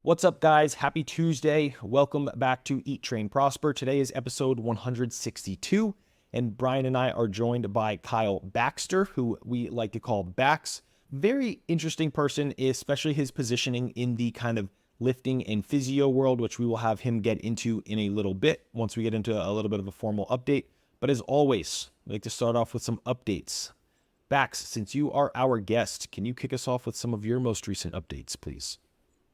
What's up, guys? Happy Tuesday. Welcome back to Eat, Train, Prosper. Today is episode 162, and Bryan and I are joined by Kyle Baxter, who we like to call Bax. Very interesting person, especially his positioning in the kind of lifting and physio world, which we will have him get into in a little bit once we get into a little bit of a formal update. But as always, I'd like to start off with some updates. Bax, since you are our guest, can you kick us off with some of your most recent updates, please?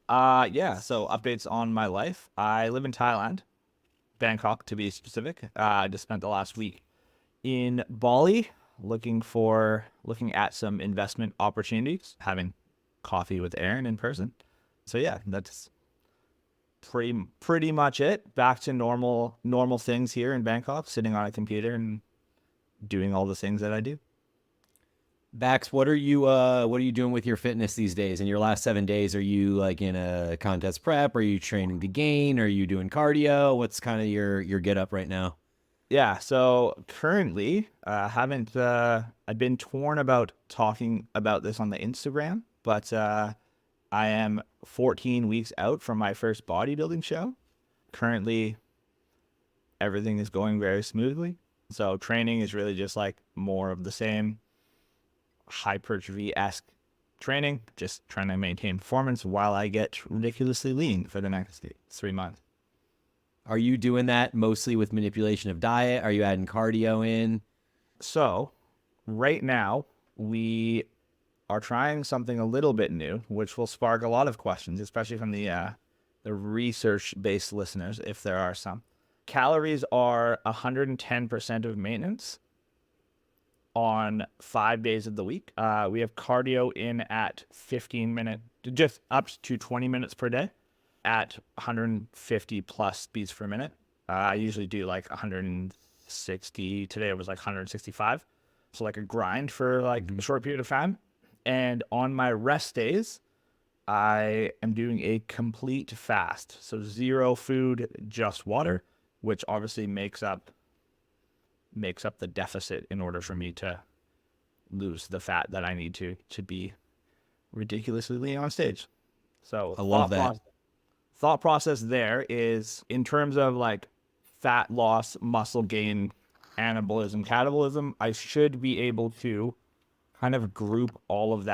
So updates on my life. I live in Thailand, Bangkok to be specific. I just spent the last week in Bali looking at some investment opportunities, having coffee with Aaron in person. So yeah, that's pretty much it. Back to normal things here in Bangkok, sitting on a computer and doing all the things that I do. Bax, what are you doing with your fitness these days? In your last 7 days, are you like in a contest prep? Are you training to gain? Are you doing cardio? What's kind of your get up right now? Yeah, so currently, I've been torn about talking about this on the Instagram, but I am 14 weeks out from my first bodybuilding show. Currently, everything is going very smoothly. So training is really just like more of the same hypertrophy-esque training, just trying to maintain performance while I get ridiculously lean for the next 3 months. Are you doing that mostly with manipulation of diet? Are you adding cardio in? So right now we are trying something a little bit new, which will spark a lot of questions, especially from the research-based listeners, if there are some. Calories are 110% of maintenance on 5 days of the week. We have cardio in at just up to 20 minutes per day at 150 plus speeds per minute. I usually do like 160. Today it was like 165. So like a grind for like a short period of time. And on my rest days, I am doing a complete fast. So 0 food, just water, which obviously makes up the deficit in order for me to lose the fat that I need to be ridiculously lean on stage. So I love that. Thought process there is in terms of like fat loss, muscle gain, anabolism, catabolism, I should be able to kind of group all of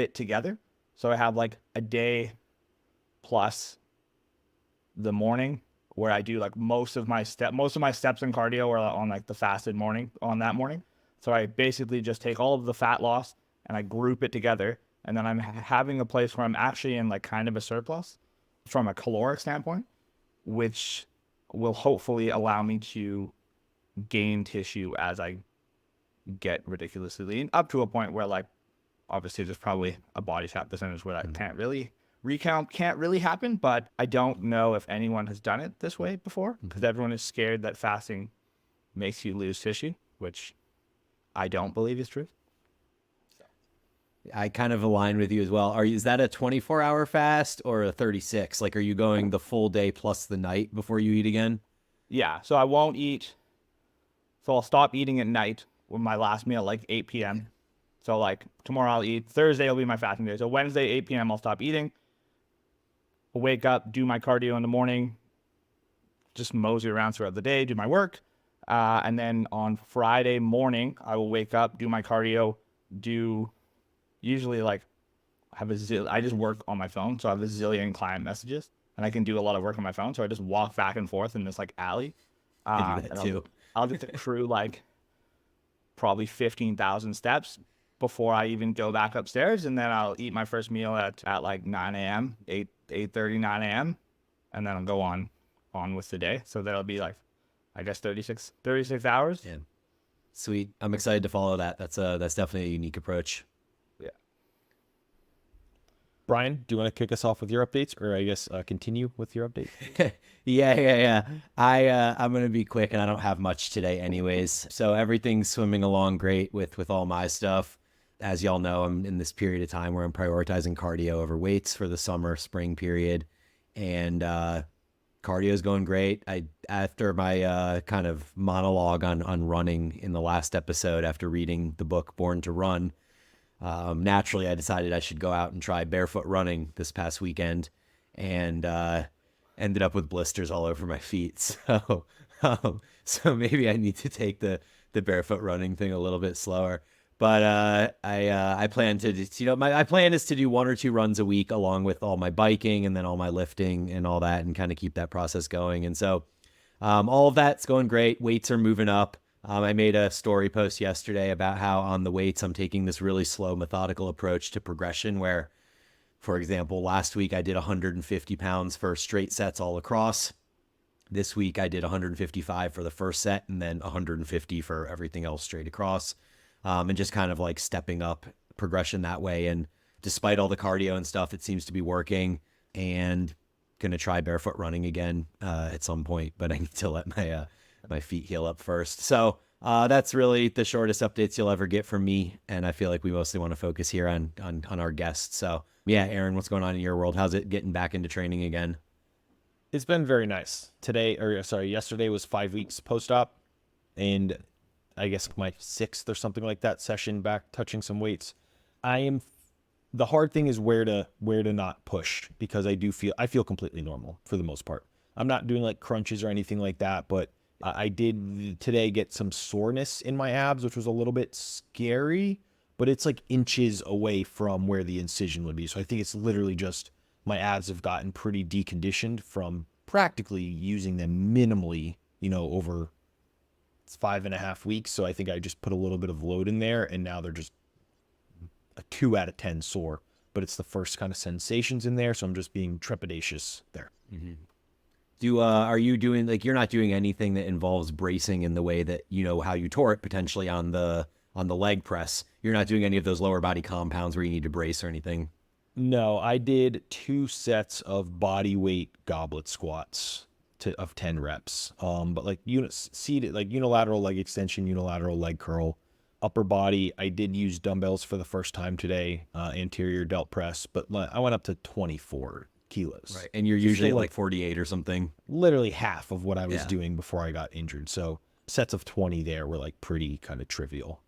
it together. So I have like a day plus the morning where I do like most of my steps in cardio are on like the fasted morning on that morning. So I basically just take all of the fat loss and I group it together. And then I'm having a place where I'm actually in like kind of a surplus from a caloric standpoint, which will hopefully allow me to gain tissue as I get ridiculously lean up to a point where like, obviously there's probably a body fat percentage where that can't really happen, but I don't know if anyone has done it this way before because everyone is scared that fasting makes you lose tissue, which I don't believe is true. I kind of align with you as well. Is that a 24-hour fast or a 36? Like, are you going the full day plus the night before you eat again? Yeah, so I won't eat. So I'll stop eating at night with my last meal, like 8 p.m. So like tomorrow I'll eat. Thursday will be my fasting day. So Wednesday, 8 p.m. I'll stop eating. I'll wake up, do my cardio in the morning, just mosey around throughout the day, do my work. And then on Friday morning, I will wake up, do my cardio, usually like I just work on my phone. So I have a zillion client messages and I can do a lot of work on my phone. So I just walk back and forth in this like alley. I do that too. I'll just accrue like probably 15,000 steps before I even go back upstairs. And then I'll eat my first meal at like 9 a.m., 8:30, 9 a.m. And then I'll go on with the day. So that'll be like, I guess 36 hours. Yeah. Sweet. I'm excited to follow that. That's definitely a unique approach. Yeah. Bryan, do you want to kick us off with your updates, or I guess continue with your update? Yeah. I'm gonna be quick, and I don't have much today, anyways. So everything's swimming along great with all my stuff. As y'all know, I'm in this period of time where I'm prioritizing cardio over weights for the spring period, and cardio is going great. After my kind of monologue on running in the last episode, after reading the book Born to Run, naturally I decided I should go out and try barefoot running this past weekend, and ended up with blisters all over my feet. So maybe I need to take the barefoot running thing a little bit slower. But I plan to just, my plan is to do 1 or 2 runs a week along with all my biking and then all my lifting and all that, and kind of keep that process going. And so all of that's going great. Weights are moving up. I made a story post yesterday about how on the weights I'm taking this really slow, methodical approach to progression where, for example, last week I did 150 pounds for straight sets all across. This week I did 155 for the first set and then 150 for everything else straight across. And just kind of like stepping up progression that way. And despite all the cardio and stuff, it seems to be working, and going to try barefoot running again at some point, but I need to let my feet heal up first. So that's really the shortest updates you'll ever get from me. And I feel like we mostly want to focus here on our guests. So yeah, Aaron, what's going on in your world? How's it getting back into training again? It's been very nice. Yesterday was 5 weeks post-op, and I guess my 6th or something like that session back touching some weights. The hard thing is where to not push, because I feel completely normal for the most part. I'm not doing like crunches or anything like that, but I did today get some soreness in my abs, which was a little bit scary, but it's like inches away from where the incision would be. So I think it's literally just my abs have gotten pretty deconditioned from practically using them minimally, over 5.5 weeks. So I think I just put a little bit of load in there, and now they're just a 2 out of 10 sore, but it's the first kind of sensations in there. So I'm just being trepidatious there. Mm-hmm. Are you doing, like, you're not doing anything that involves bracing in the way that, how you tore it potentially on the leg press? You're not doing any of those lower body compounds where you need to brace or anything? No, I did 2 sets of body weight goblet squats of 10 reps. But like seated, like unilateral leg extension, unilateral leg curl, upper body. I did use dumbbells for the first time today, anterior delt press, but I went up to 24 kilos. Right. And you're usually like 48 or something. Literally half of what I was doing before I got injured. So sets of 20 there were like pretty kind of trivial.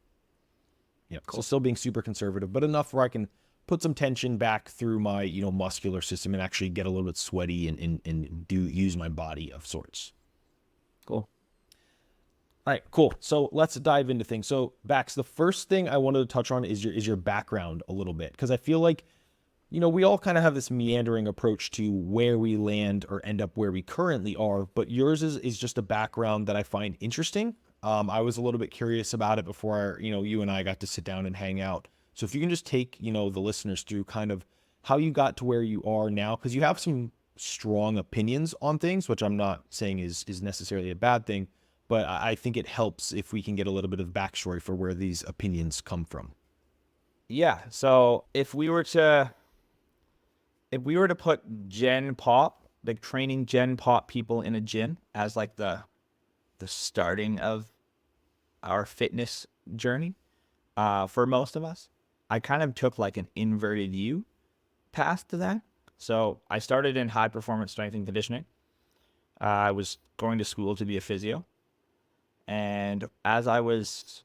Yeah. Cool. So still being super conservative, but enough where I can put some tension back through my, muscular system and actually get a little bit sweaty and use my body of sorts. Cool. All right, cool. So let's dive into things. So Bax, the first thing I wanted to touch on is your background a little bit, because I feel like, we all kind of have this meandering approach to where we land or end up where we currently are, but yours is just a background that I find interesting. I was a little bit curious about it before, you and I got to sit down and hang out. So if you can just take, the listeners through kind of how you got to where you are now, because you have some strong opinions on things, which I'm not saying is necessarily a bad thing, but I think it helps if we can get a little bit of backstory for where these opinions come from. Yeah. So if we were to put Gen Pop, like training Gen Pop people in a gym as like the starting of our fitness journey, for most of us, I kind of took like an inverted U path to that. So I started in high performance strength and conditioning. I was going to school to be a physio. And as I was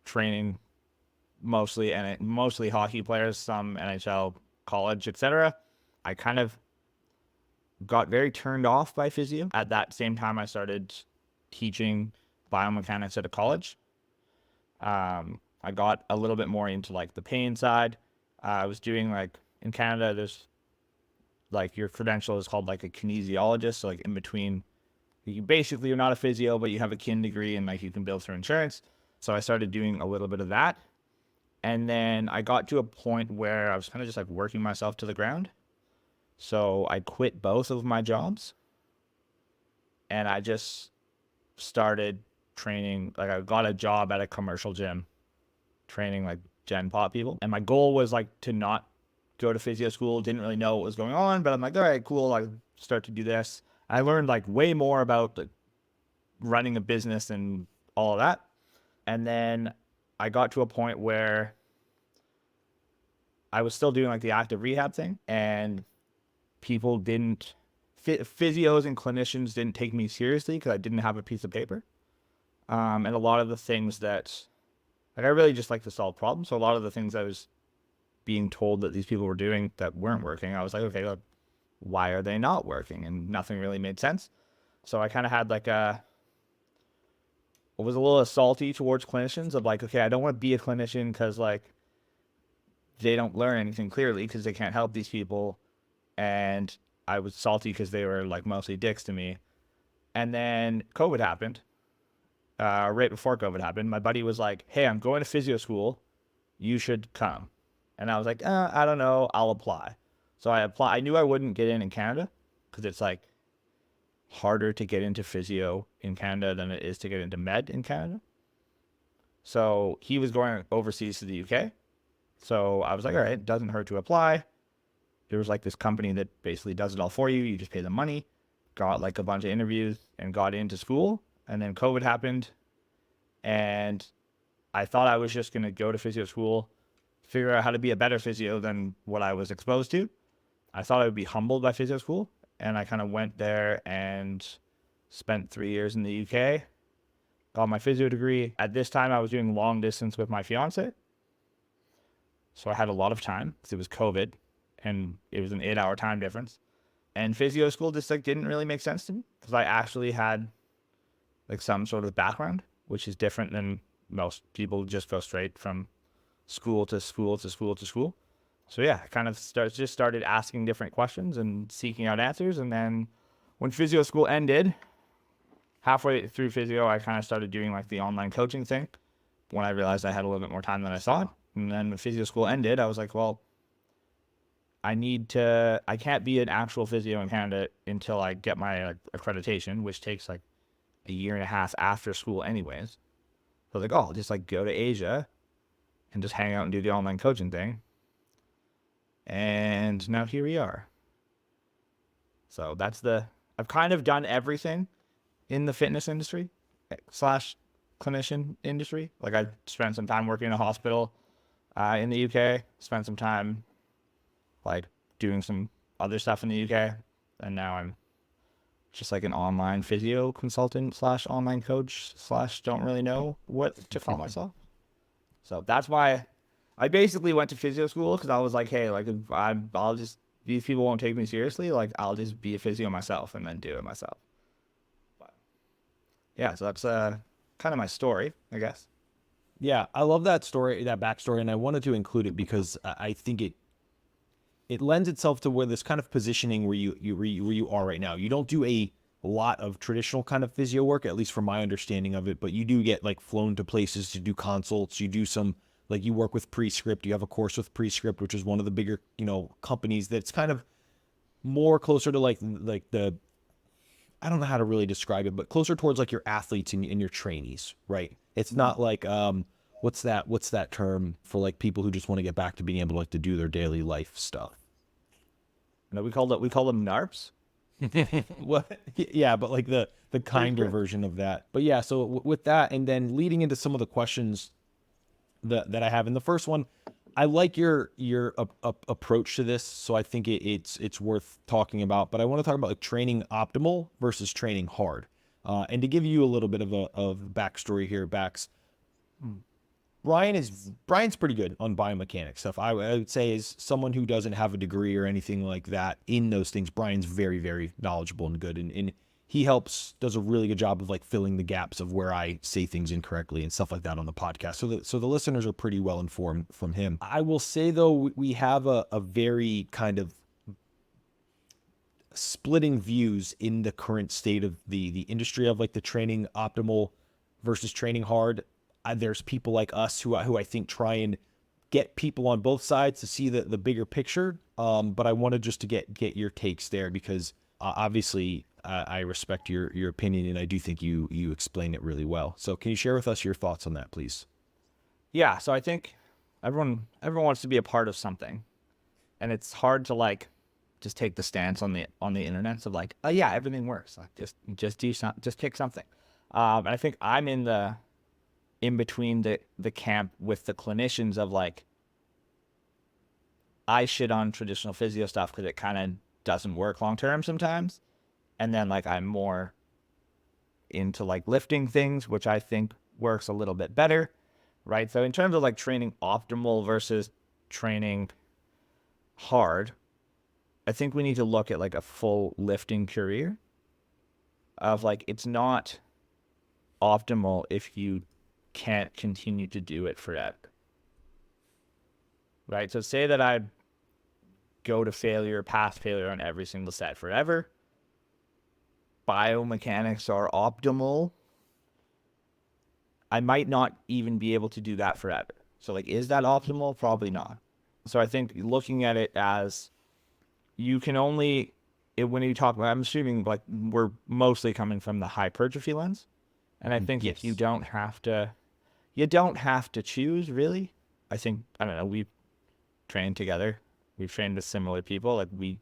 training mostly hockey players, some NHL, college, etc., I kind of got very turned off by physio. At that same time, I started teaching biomechanics at a college. I got a little bit more into like the pain side. I was doing like in Canada, there's like your credential is called like a kinesiologist. So like in between, you're not a physio, but you have a kin degree and like you can bill through insurance. So I started doing a little bit of that. And then I got to a point where I was kind of just like working myself to the ground. So I quit both of my jobs and I just started training. Like I got a job at a commercial gym training like Gen Pop people. And my goal was like to not go to physio school. Didn't really know what was going on, but I'm like, all right, cool. I start to do this. I learned like way more about like running a business and all of that. And then I got to a point where I was still doing like the active rehab thing, and people physios and clinicians didn't take me seriously because I didn't have a piece of paper. And a lot of the things that Like, I really just like to solve problems. So a lot of the things I was being told that these people were doing that weren't working, I was like, okay, look, why are they not working? And nothing really made sense. So I kind of had like was a little salty towards clinicians of like, okay, I don't want to be a clinician because like they don't learn anything clearly because they can't help these people. And I was salty because they were like mostly dicks to me. And then COVID happened. Right before COVID happened, my buddy was like, hey, I'm going to physio school. You should come. And I was like, I don't know. I'll apply. So I applied. I knew I wouldn't get in Canada because it's like harder to get into physio in Canada than it is to get into med in Canada. So he was going overseas to the UK. So I was like, all right, it doesn't hurt to apply. There was like this company that basically does it all for you. You just pay the money, got like a bunch of interviews and got into school. And then COVID happened. And I thought I was just going to go to physio school, figure out how to be a better physio than what I was exposed to. I thought I would be humbled by physio school. And I kind of went there and spent 3 years in the UK, got my physio degree. At this time, I was doing long distance with my fiance. So I had a lot of time because it was COVID and it was an 8-hour time difference. And physio school just like didn't really make sense to me because I actually had like some sort of background, which is different than most people just go straight from school to school to school to school. So yeah, I kind of just started asking different questions and seeking out answers. And then when physio school ended, halfway through physio, I kind of started doing like the online coaching thing when I realized I had a little bit more time than I thought. And then when physio school ended, I was like, well, I can't be an actual physio in Canada until I get my accreditation, which takes like a year and a half after school anyways. So I was like, oh, I'll just like go to Asia and just hang out and do the online coaching thing. And now here we are. So I've kind of done everything in the fitness industry / clinician industry. Like I spent some time working in a hospital in the UK, spent some time like doing some other stuff in the UK. And now I'm just like an online physio consultant / online coach / don't really know what to call myself. So that's why I basically went to physio school because I was like, hey, like I'll just, these people won't take me seriously. Like I'll just be a physio myself and then do it myself. But yeah, so that's kind of my story, I guess. Yeah, I love that story, that backstory, and I wanted to include it because I think it lends itself to where this kind of positioning where you are right now. You don't do a lot of traditional kind of physio work, at least from my understanding of it, but you do get like flown to places to do consults. You do some, like you work with Prescript. You have a course with Prescript, which is one of the bigger, companies that's kind of more closer to like the, I don't know how to really describe it, but closer towards like your athletes and your trainees, right? It's not like, what's that term for like people who just want to get back to being able to like to do their daily life stuff? No, we call them NARPs. What? Yeah, but like the kinder version of that. But yeah, so with that, and then leading into some of the questions that I have in the first one, I like your approach to this, so I think it's worth talking about. But I want to talk about like training optimal versus training hard, and to give you a little bit of a backstory here, Bax. Bryan's pretty good on biomechanics stuff. I would say as someone who doesn't have a degree or anything like that in those things, Bryan's very, very knowledgeable and good. And he does a really good job of like filling the gaps of where I say things incorrectly and stuff like that on the podcast. So the listeners are pretty well informed from him. I will say though, we have a very kind of splitting views in the current state of the industry of like the training optimal versus training hard. There's people like us who I think try and get people on both sides to see the bigger picture. But I wanted just to get your takes there because obviously I respect your opinion and I do think you explain it really well. So can you share with us your thoughts on that, please? Yeah, so I think everyone wants to be a part of something, and it's hard to like just take the stance on the internet of like, oh yeah, everything works. Like just pick something. And I think I'm in between the camp with the clinicians of like, I shit on traditional physio stuff because it kind of doesn't work long term sometimes. And then like I'm more into like lifting things, which I think works a little bit better. right? So in terms of like training optimal versus training hard, I think we need to look at like a full lifting career of like, it's not optimal if you can't continue to do it forever, right? So say that I go to failure, past failure on every single set forever. Biomechanics are optimal. I might not even be able to do that forever. So like, is that optimal? Probably not. So I think looking at it as you can only, when you talk about, I'm assuming like we're mostly coming from the hypertrophy lens. And I think Yes. you don't have to choose really. I think, I don't know, we've trained together. We've trained with similar people. Like we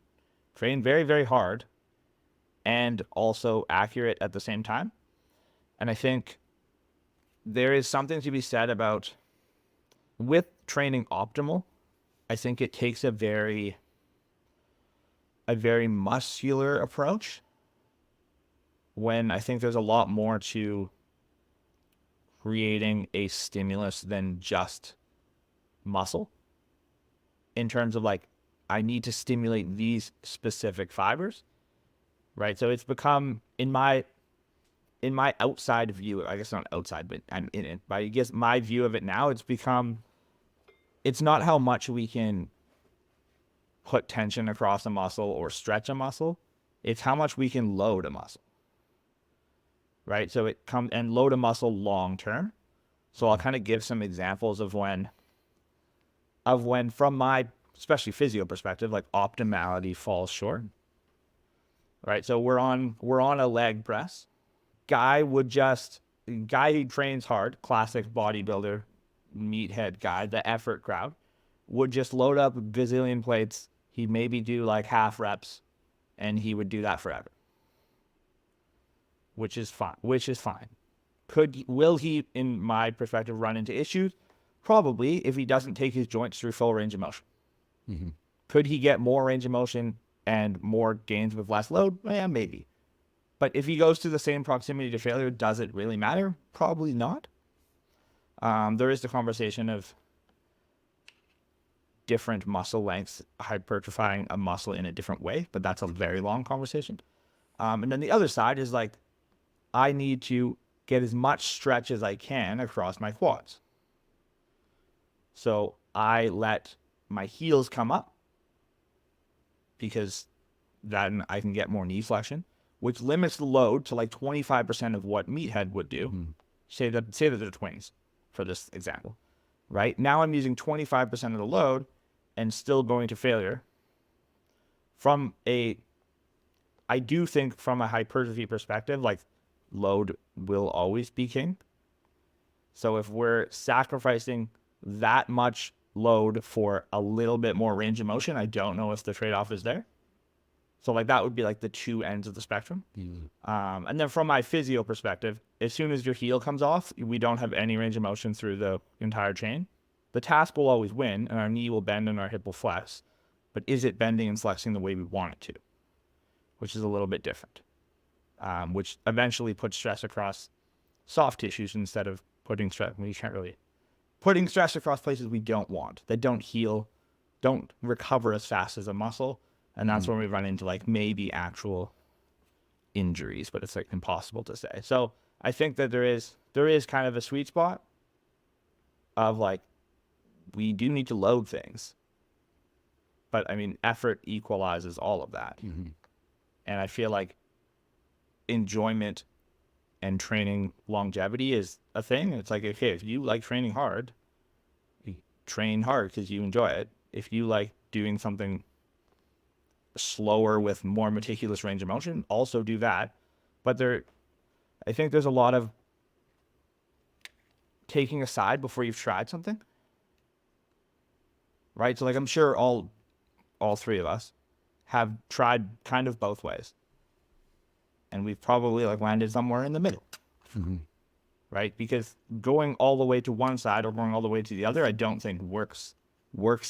train very, very hard and also accurate at the same time. And I think there is something to be said about with training optimal. I think it takes a very muscular approach when I think there's a lot more to creating a stimulus than just muscle in terms of like, I need to stimulate these specific fibers, right? So it's become in my outside view, I guess not outside, but I'm in it, but I guess my view of it now, it's not how much we can put tension across a muscle or stretch a muscle. It's how much we can load a muscle, right? So it comes and load a muscle long term. So I'll kind of give some examples of when from my especially physio perspective, like optimality falls short, right? So we're on a leg press. Guy who trains hard, classic bodybuilder, meathead guy, the effort crowd, would just load up a gazillion plates. He'd maybe do like half reps, and he would do that forever, which is fine. Will he, in my perspective, run into issues? Probably, if he doesn't take his joints through full range of motion. Mm-hmm. Could he get more range of motion and more gains with less load? Yeah, maybe. But if he goes to the same proximity to failure, does it really matter? Probably not. There is the conversation of different muscle lengths hypertrophying a muscle in a different way, but that's a very long conversation. And then the other side is like, I need to get as much stretch as I can across my quads. So I let my heels come up because then I can get more knee flexion, which limits the load to like 25% of what meathead would do. Mm-hmm. Say that they're twins for this example, right? Now I'm using 25% of the load and still going to failure. I do think from a hypertrophy perspective, like load will always be king. So if we're sacrificing that much load for a little bit more range of motion, I don't know if the trade-off is there. So like that would be like the two ends of the spectrum. Mm-hmm. And then from my physio perspective, as soon as your heel comes off, we don't have any range of motion through the entire chain. The task will always win, and our knee will bend and our hip will flex. But is it bending and flexing the way we want it to? Which is a little bit different. Which eventually puts stress across soft tissues instead of putting stress. We can't really putting stress across places we don't want, that don't heal, don't recover as fast as a muscle. And that's when we run into like maybe actual injuries, but it's like impossible to say. So I think that there is kind of a sweet spot of like, we do need to load things, but I mean, effort equalizes all of that. Mm-hmm. And I feel like enjoyment and training longevity is a thing. It's like, okay, if you like training hard, you train hard because you enjoy it. If you like doing something slower with more meticulous range of motion, also do that. But I think there's a lot of taking a side before you've tried something, right? So like, I'm sure all three of us have tried kind of both ways, and we've probably like landed somewhere in the middle. Mm-hmm. Right? Because going all the way to one side or going all the way to the other, I don't think works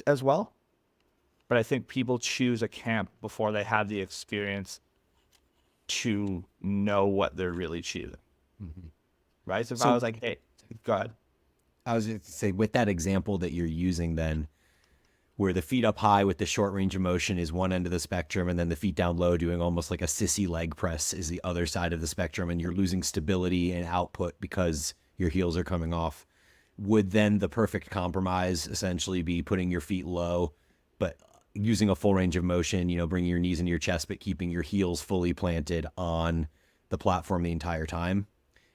as well. But I think people choose a camp before they have the experience to know what they're really choosing. Mm-hmm. Right? So if So- I was like, hey, go ahead. I was going to say, with that example that you're using then, where the feet up high with the short range of motion is one end of the spectrum, and then the feet down low doing almost like a sissy leg press is the other side of the spectrum, and you're losing stability and output because your heels are coming off. Would then the perfect compromise essentially be putting your feet low, but using a full range of motion, bringing your knees into your chest, but keeping your heels fully planted on the platform the entire time?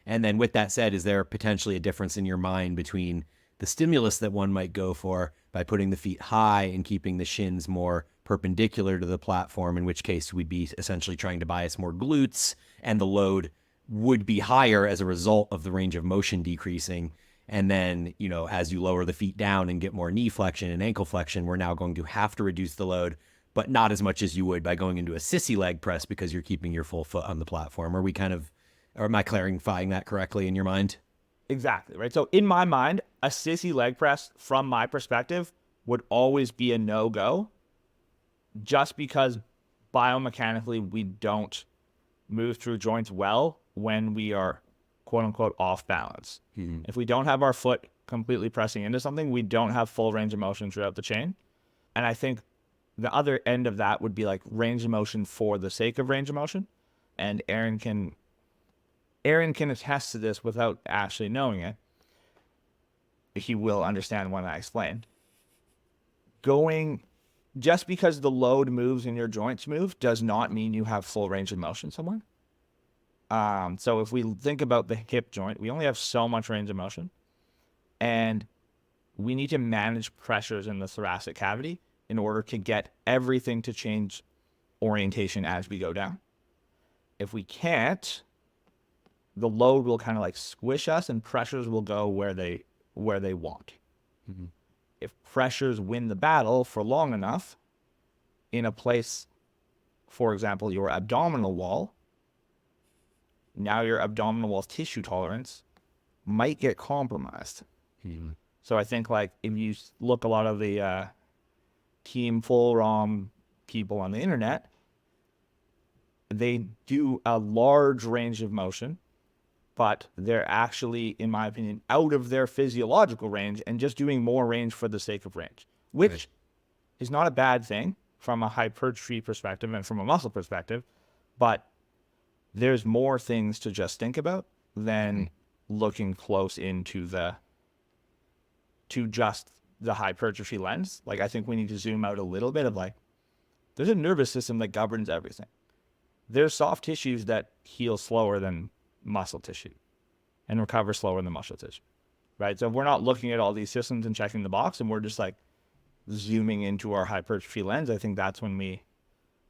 And then with that said, is there potentially a difference in your mind between the stimulus that one might go for by putting the feet high and keeping the shins more perpendicular to the platform, in which case we'd be essentially trying to bias more glutes, and the load would be higher as a result of the range of motion decreasing. And then, as you lower the feet down and get more knee flexion and ankle flexion, we're now going to have to reduce the load, but not as much as you would by going into a sissy leg press because you're keeping your full foot on the platform. Or am I clarifying that correctly in your mind? Exactly, right? So in my mind, a sissy leg press, from my perspective, would always be a no-go, just because biomechanically we don't move through joints well when we are quote-unquote off balance. Mm-hmm. If we don't have our foot completely pressing into something, we don't have full range of motion throughout the chain. And I think the other end of that would be like range of motion for the sake of range of motion. And Aaron can attest to this without actually knowing it. He will understand when I explain. Just because the load moves and your joints move does not mean you have full range of motion somewhere. So if we think about the hip joint, we only have so much range of motion, and we need to manage pressures in the thoracic cavity in order to get everything to change orientation as we go down. If we can't, the load will kind of like squish us and pressures will go where they want. Mm-hmm. If pressures win the battle for long enough in a place, for example, your abdominal wall, now your abdominal wall tissue tolerance might get compromised. Mm-hmm. So I think like if you look a lot of the team full ROM people on the internet, they do a large range of motion, but they're actually, in my opinion, out of their physiological range and just doing more range for the sake of range, which is not a bad thing from a hypertrophy perspective and from a muscle perspective, but there's more things to just think about than looking close into just the hypertrophy lens. Like, I think we need to zoom out a little bit of like, there's a nervous system that governs everything. There's soft tissues that heal slower than muscle tissue and recover slower than muscle tissue, right? So if we're not looking at all these systems and checking the box and we're just like zooming into our hypertrophy lens, I think that's when we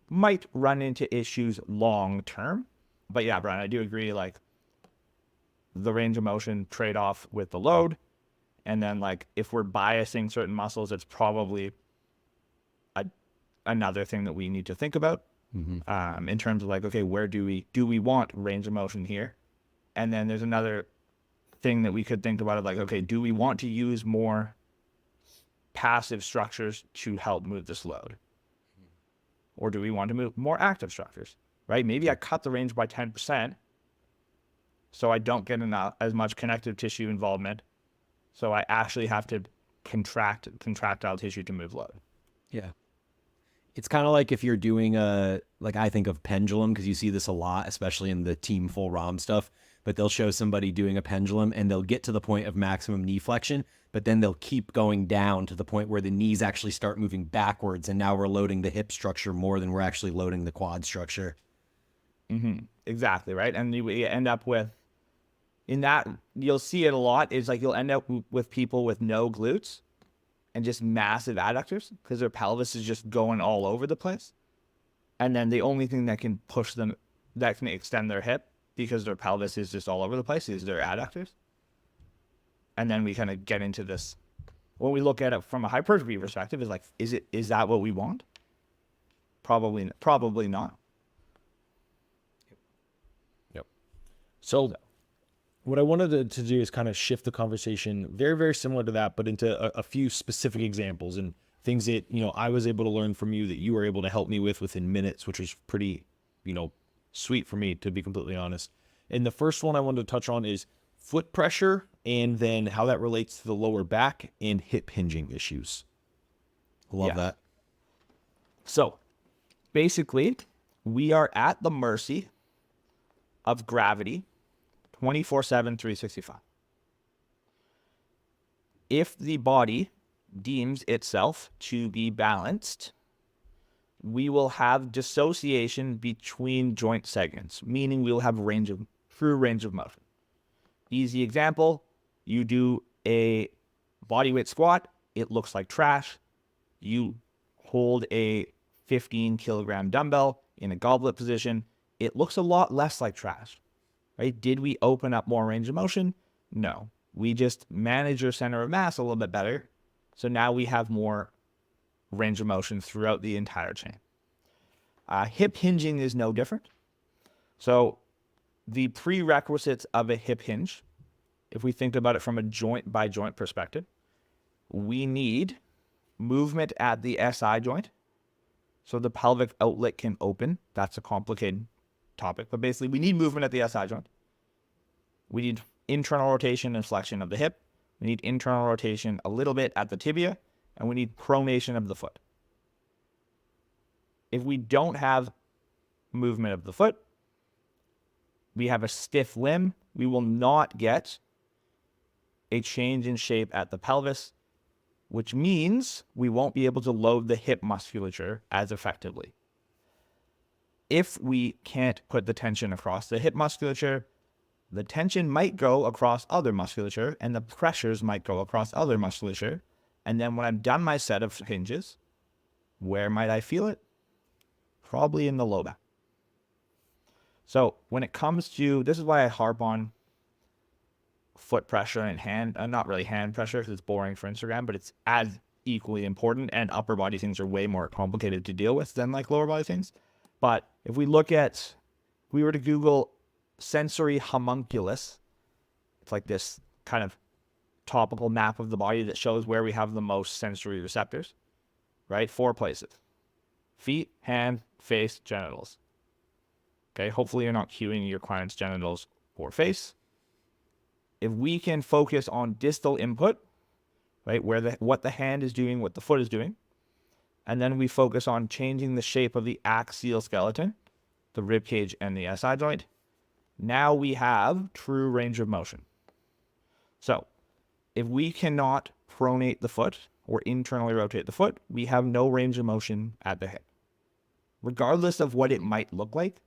might run into issues long term. But yeah, Bryan, I do agree, like the range of motion trade-off with the load. And then like if we're biasing certain muscles, it's probably another thing that we need to think about. Mm-hmm. In terms of like, okay, where do we want range of motion here? And then there's another thing that we could think about of like, okay, do we want to use more passive structures to help move this load? Or do we want to move more active structures, right? Maybe I cut the range by 10% so I don't get as much connective tissue involvement. So I actually have to contractile tissue to move load. Yeah. It's kind of like if you're doing I think of pendulum, because you see this a lot, especially in the team full ROM stuff, but they'll show somebody doing a pendulum and they'll get to the point of maximum knee flexion, but then they'll keep going down to the point where the knees actually start moving backwards. And now we're loading the hip structure more than we're actually loading the quad structure. Mm-hmm. Exactly. Right. And we end up with, in that, you'll see it a lot, is like you'll end up with people with no glutes and just massive adductors because their pelvis is just going all over the place. And then the only thing that can push them, that can extend their hip because their pelvis is just all over the place, is their adductors. And then we kind of get into this, when we look at it from a hypertrophy perspective, is like, is that what we want? Probably not. Yep. So what I wanted to do is kind of shift the conversation very, very similar to that, but into a few specific examples and things that, I was able to learn from you that you were able to help me with within minutes, which was pretty, sweet for me, to be completely honest. And the first one I wanted to touch on is foot pressure, and then how that relates to the lower back and hip hinging issues. Love that. So basically, we are at the mercy of gravity 24/7, 365. If the body deems itself to be balanced, we will have dissociation between joint segments, meaning we'll have true range of motion. Easy example, you do a bodyweight squat, it looks like trash. You hold a 15 kilogram dumbbell in a goblet position, it looks a lot less like trash, right? Did we open up more range of motion? No. We just manage your center of mass a little bit better. So now we have more range of motion throughout the entire chain. Hip hinging is no different. So the prerequisites of a hip hinge, if we think about it from a joint by joint perspective, we need movement at the SI joint so the pelvic outlet can open. That's a complicated topic, but basically we need movement at the SI joint. We need internal rotation and flexion of the hip. We need internal rotation a little bit at the tibia, and we need pronation of the foot. If we don't have movement of the foot, we have a stiff limb, we will not get a change in shape at the pelvis, which means we won't be able to load the hip musculature as effectively. If we can't put the tension across the hip musculature, the tension might go across other musculature and the pressures might go across other musculature. And then when I've done my set of hinges, where might I feel it? Probably in the low back. So when it comes to, this is why I harp on foot pressure and hand, not really hand pressure because it's boring for Instagram, but it's as equally important, and upper body things are way more complicated to deal with than like lower body things. But if we look at, if we were to Google sensory homunculus, it's like this kind of topical map of the body that shows where we have the most sensory receptors, right? 4 places: feet, hand, face, genitals. Okay, hopefully you're not cueing your client's genitals or face. If we can focus on distal input, right, what the hand is doing, what the foot is doing, and then we focus on changing the shape of the axial skeleton, the rib cage and the SI joint, now we have true range of motion. So if we cannot pronate the foot or internally rotate the foot, we have no range of motion at the hip, regardless of what it might look like,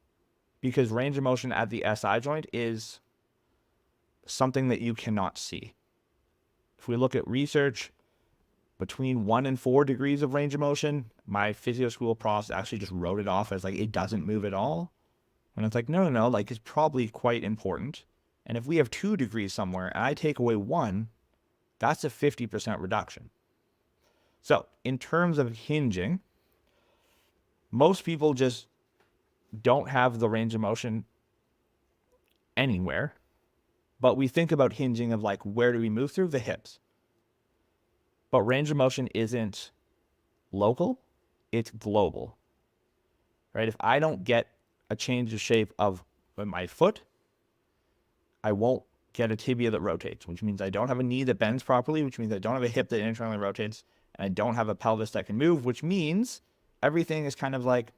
because range of motion at the SI joint is something that you cannot see. If we look at research, between 1 and 4 degrees of range of motion, my physio school profs actually just wrote it off as like it doesn't move at all. And it's like, no, like it's probably quite important. And if we have 2 degrees somewhere and I take away 1, that's a 50% reduction. So in terms of hinging, most people just don't have the range of motion anywhere. But we think about hinging of like, where do we move through? The hips. But range of motion isn't local, it's global, right? If I don't get a change of shape of my foot, I won't get a tibia that rotates, which means I don't have a knee that bends properly, which means I don't have a hip that internally rotates, and I don't have a pelvis that can move, which means everything is kind of like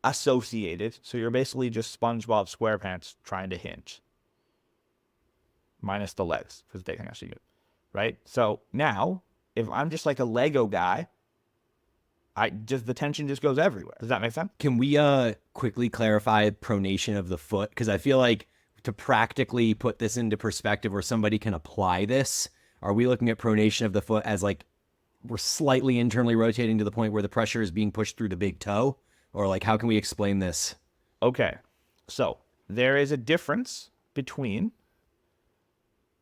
associated. So you're basically just SpongeBob SquarePants trying to hinge. Minus the legs, because they can actually move, right? So now, if I'm just like a Lego guy, the tension just goes everywhere. Does that make sense? Can we quickly clarify pronation of the foot? Because I feel like to practically put this into perspective where somebody can apply this, are we looking at pronation of the foot as like we're slightly internally rotating to the point where the pressure is being pushed through the big toe? Or like, how can we explain this? Okay, so there is a difference between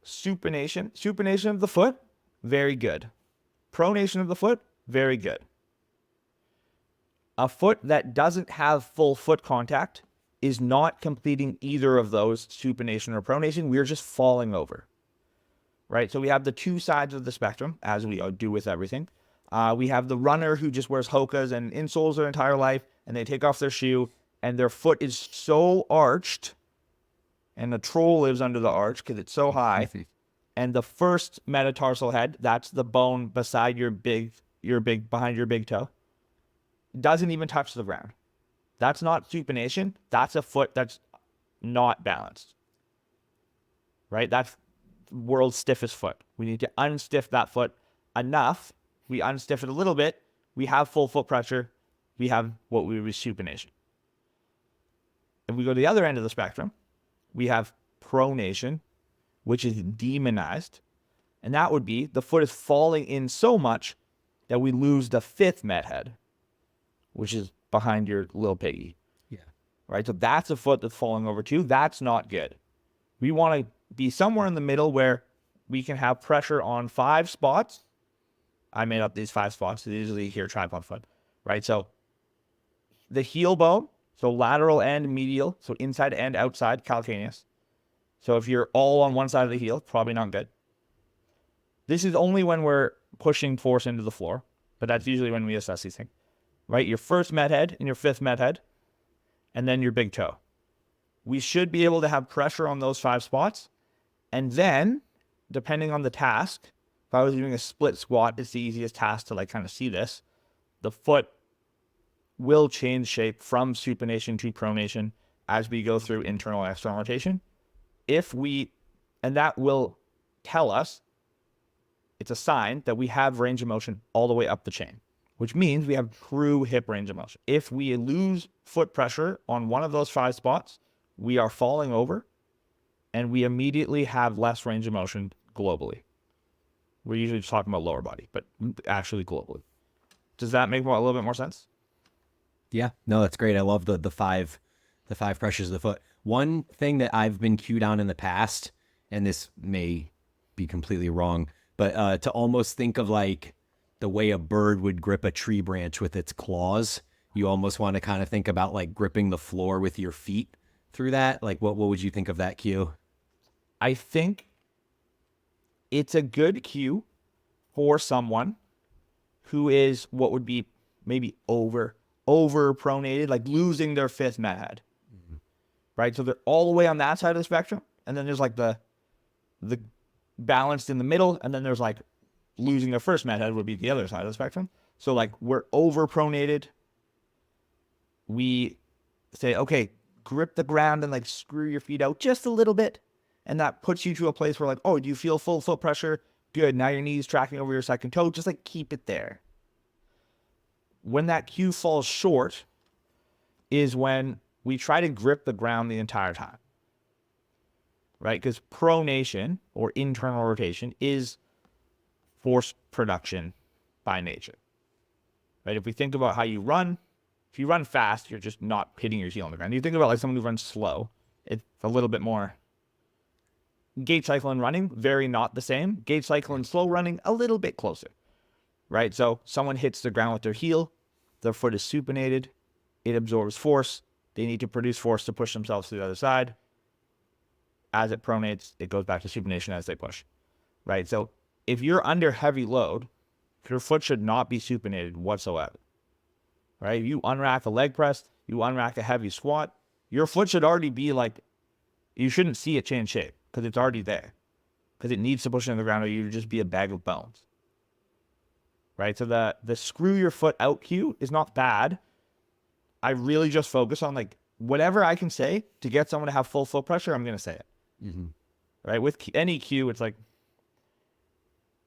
supination of the foot, very good. Pronation of the foot, very good. A foot that doesn't have full foot contact is not completing either of those, supination or pronation. We're just falling over, right? So we have the 2 sides of the spectrum, as we do with everything. We have the runner who just wears Hokas and insoles their entire life, and they take off their shoe, and their foot is so arched and the troll lives under the arch because it's so high. And the first metatarsal head, that's the bone beside behind your big toe, doesn't even touch the ground. That's not supination. That's a foot that's not balanced. Right? That's world's stiffest foot. We need to unstiff that foot enough. We unstiff it a little bit. We have full foot pressure. We have what we would supination. If we go to the other end of the spectrum, we have pronation, which is demonized. And that would be the foot is falling in so much that we lose the fifth met head, which is behind your little piggy. Yeah. Right? So that's a foot that's falling over too. That's not good. We want to be somewhere in the middle where we can have pressure on 5 spots. I made up these 5 spots. So usually here, tripod foot. Right? So the heel bone, so lateral and medial, so inside and outside, calcaneus. So if you're all on one side of the heel, probably not good. This is only when we're pushing force into the floor, but that's usually when we assess these things. Right? Your first met head and your fifth met head, and then your big toe. We should be able to have pressure on those 5 spots. And then, depending on the task, if I was doing a split squat, it's the easiest task to like kind of see this. The foot will change shape from supination to pronation as we go through internal and external rotation. And that will tell us, it's a sign that we have range of motion all the way up the chain, which means we have true hip range of motion. If we lose foot pressure on one of those 5 spots, we are falling over and we immediately have less range of motion globally. We're usually just talking about lower body, but actually globally. Does that make a little bit more sense? Yeah, no, that's great. I love the five pressures of the foot. One thing that I've been cued on in the past, and this may be completely wrong, but to almost think of like the way a bird would grip a tree branch with its claws. You almost want to kind of think about like gripping the floor with your feet through that. Like what would you think of that cue? I think it's a good cue for someone who is what would be maybe over pronated, like losing their fifth met head. Mm-hmm. Right? So they're all the way on that side of the spectrum. And then there's like the balanced in the middle. And then there's like losing their first met head would be the other side of the spectrum. So like we're over pronated. We say, okay, grip the ground and like screw your feet out just a little bit. And that puts you to a place where like, oh, do you feel full foot pressure? Good. Now your knee's tracking over your second toe. Just like keep it there. When that cue falls short is when we try to grip the ground the entire time. Right? Because pronation or internal rotation is force production by nature. Right? If we think about how you run, if you run fast, you're just not hitting your heel on the ground. You think about like someone who runs slow, it's a little bit more. Gait cycle and running, very not the same. Gait cycle and slow running, a little bit closer. Right? So someone hits the ground with their heel, their foot is supinated, it absorbs force, they need to produce force to push themselves to the other side. As it pronates, it goes back to supination as they push. Right? So if you're under heavy load, your foot should not be supinated whatsoever. Right? If you unrack a leg press, you unrack a heavy squat, your foot should already be like, you shouldn't see it change shape because it's already there. Because it needs to push into the ground or you'd just be a bag of bones. Right? So the screw your foot out cue is not bad. I really just focus on like whatever I can say to get someone to have full foot pressure, I'm going to say it. Mm-hmm. Right? With any cue, it's like,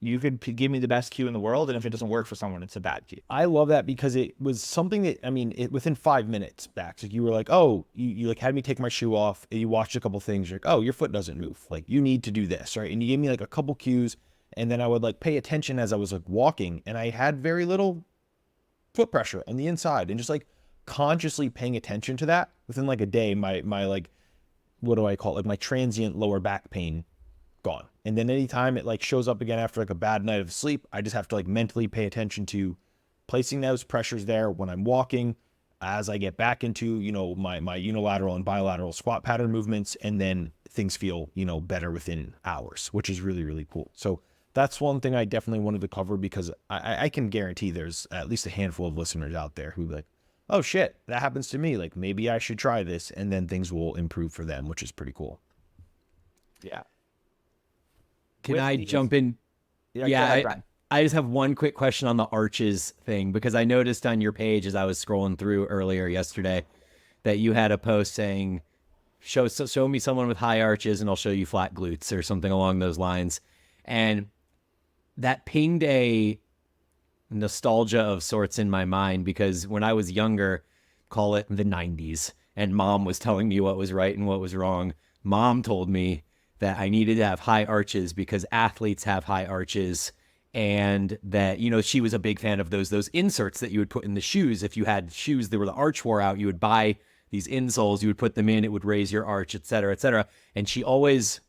you could give me the best cue in the world, and if it doesn't work for someone, it's a bad cue. I love that because it was something that, I mean, within 5 minutes back, so you were like, oh, you like had me take my shoe off, and you watched a couple things, you're like, oh, your foot doesn't move. Like, you need to do this, right? And you gave me like a couple cues, and then I would like pay attention as I was like walking, and I had very little foot pressure on the inside, and just like consciously paying attention to that within like a day, my like, what do I call it? Like my transient lower back pain gone. And then anytime it like shows up again after like a bad night of sleep, I just have to like mentally pay attention to placing those pressures there when I'm walking, as I get back into, you know, my unilateral and bilateral squat pattern movements, and then things feel, you know, better within hours, which is really, really cool. So that's one thing I definitely wanted to cover because I can guarantee there's at least a handful of listeners out there who like, oh shit, that happens to me. Like maybe I should try this, and then things will improve for them, which is pretty cool. Yeah. Can With I these- jump in? Yeah. Yeah, go ahead, Bryan. I just have one quick question on the arches thing, because I noticed on your page as I was scrolling through earlier yesterday that you had a post saying, show me someone with high arches and I'll show you flat glutes or something along those lines. And that pinged a nostalgia of sorts in my mind, because when I was younger, call it the 90s, and mom was telling me what was right and what was wrong, mom told me that I needed to have high arches because athletes have high arches, and that, you know, she was a big fan of those inserts that you would put in the shoes. If you had shoes that were the arch wore out, you would buy these insoles, you would put them in, it would raise your arch, et cetera, et cetera. And she always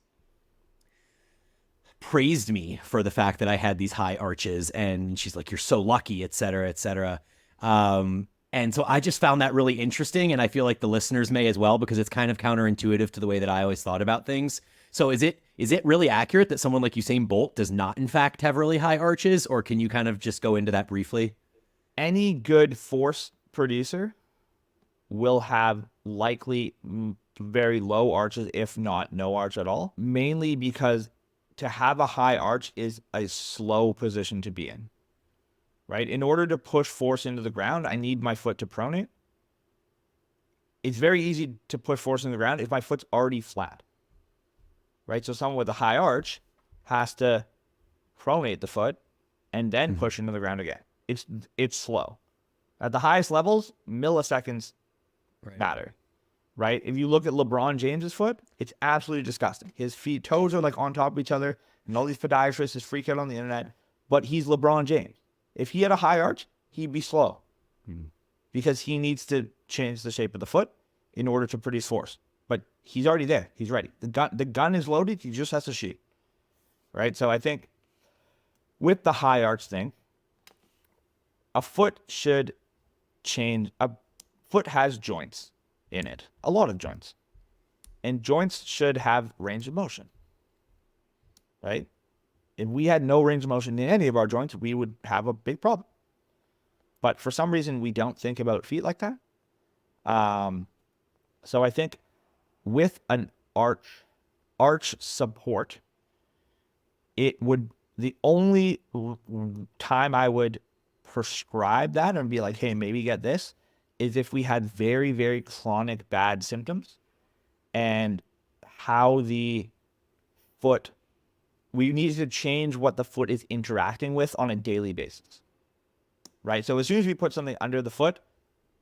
praised me for the fact that I had these high arches, and she's like, you're so lucky, et cetera, et cetera. And so I just found that really interesting, and I feel like the listeners may as well, because it's kind of counterintuitive to the way that I always thought about things. So is it really accurate that someone like Usain Bolt does not in fact have really high arches, or can you kind of just go into that briefly? Any good force producer will have likely very low arches, if not no arch at all, mainly because to have a high arch is a slow position to be in, right? In order to push force into the ground, I need my foot to pronate. It's very easy to push force in the ground if my foot's already flat, right? So someone with a high arch has to pronate the foot and then push into the ground again. It's slow. At the highest levels, milliseconds matter, right? If you look at LeBron James's foot, it's absolutely disgusting. His toes are like on top of each other, and all these podiatrists just freak out on the internet, but he's LeBron James. If he had a high arch, he'd be slow because he needs to change the shape of the foot in order to produce force. But he's already there. He's ready. The gun is loaded. He just has to shoot, right? So I think with the high arch thing, a foot should change. A foot has joints in it, a lot of joints, and joints should have range of motion, right? If we had no range of motion in any of our joints, we would have a big problem. But for some reason, we don't think about feet like that. So I think with an arch support, it would, the only time I would prescribe that and be like, hey, maybe get this, is if we had very, very chronic bad symptoms and how the foot, we need to change what the foot is interacting with on a daily basis, right? So as soon as we put something under the foot,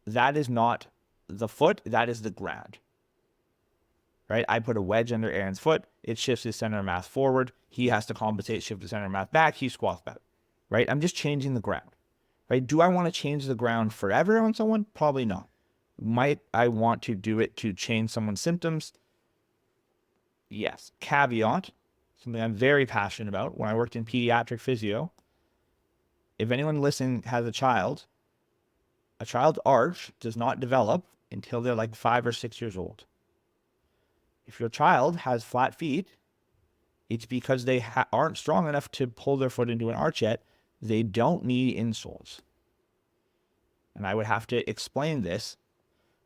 that is not the foot, that is the ground, right? I put a wedge under Aaron's foot, it shifts his center of mass forward, he has to compensate, shift his center of mass back, he squats back, right? I'm just changing the ground, right? Do I want to change the ground forever on someone? Probably not. Might I want to do it to change someone's symptoms? Yes. Caveat, something I'm very passionate about. When I worked in pediatric physio, if anyone listening has a child's arch does not develop until they're like 5 or 6 years old. If your child has flat feet, it's because they aren't strong enough to pull their foot into an arch yet. They don't need insoles. And I would have to explain this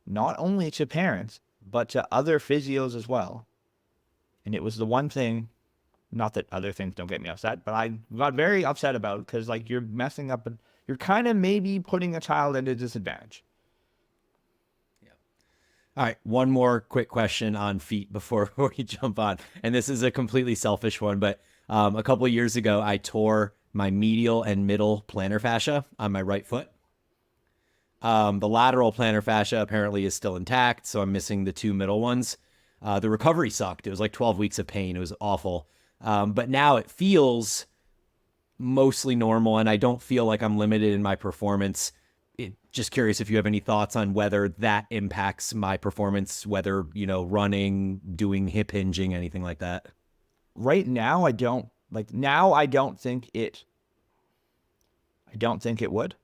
not only to parents, but to other physios as well. And it was the one thing, not that other things don't get me upset, but I got very upset about, because like you're messing up and you're kind of maybe putting a child at a disadvantage. All right, one more quick question on feet before we jump on. And this is a completely selfish one, but a couple of years ago, I tore my medial and middle plantar fascia on my right foot. The lateral plantar fascia apparently is still intact, so I'm missing the 2 middle ones. The recovery sucked. It was like 12 weeks of pain. It was awful. But now it feels mostly normal, and I don't feel like I'm limited in my performance. Just curious if you have any thoughts on whether that impacts my performance, whether, you know, running, doing hip hinging, anything like that. Right now, I don't think it would.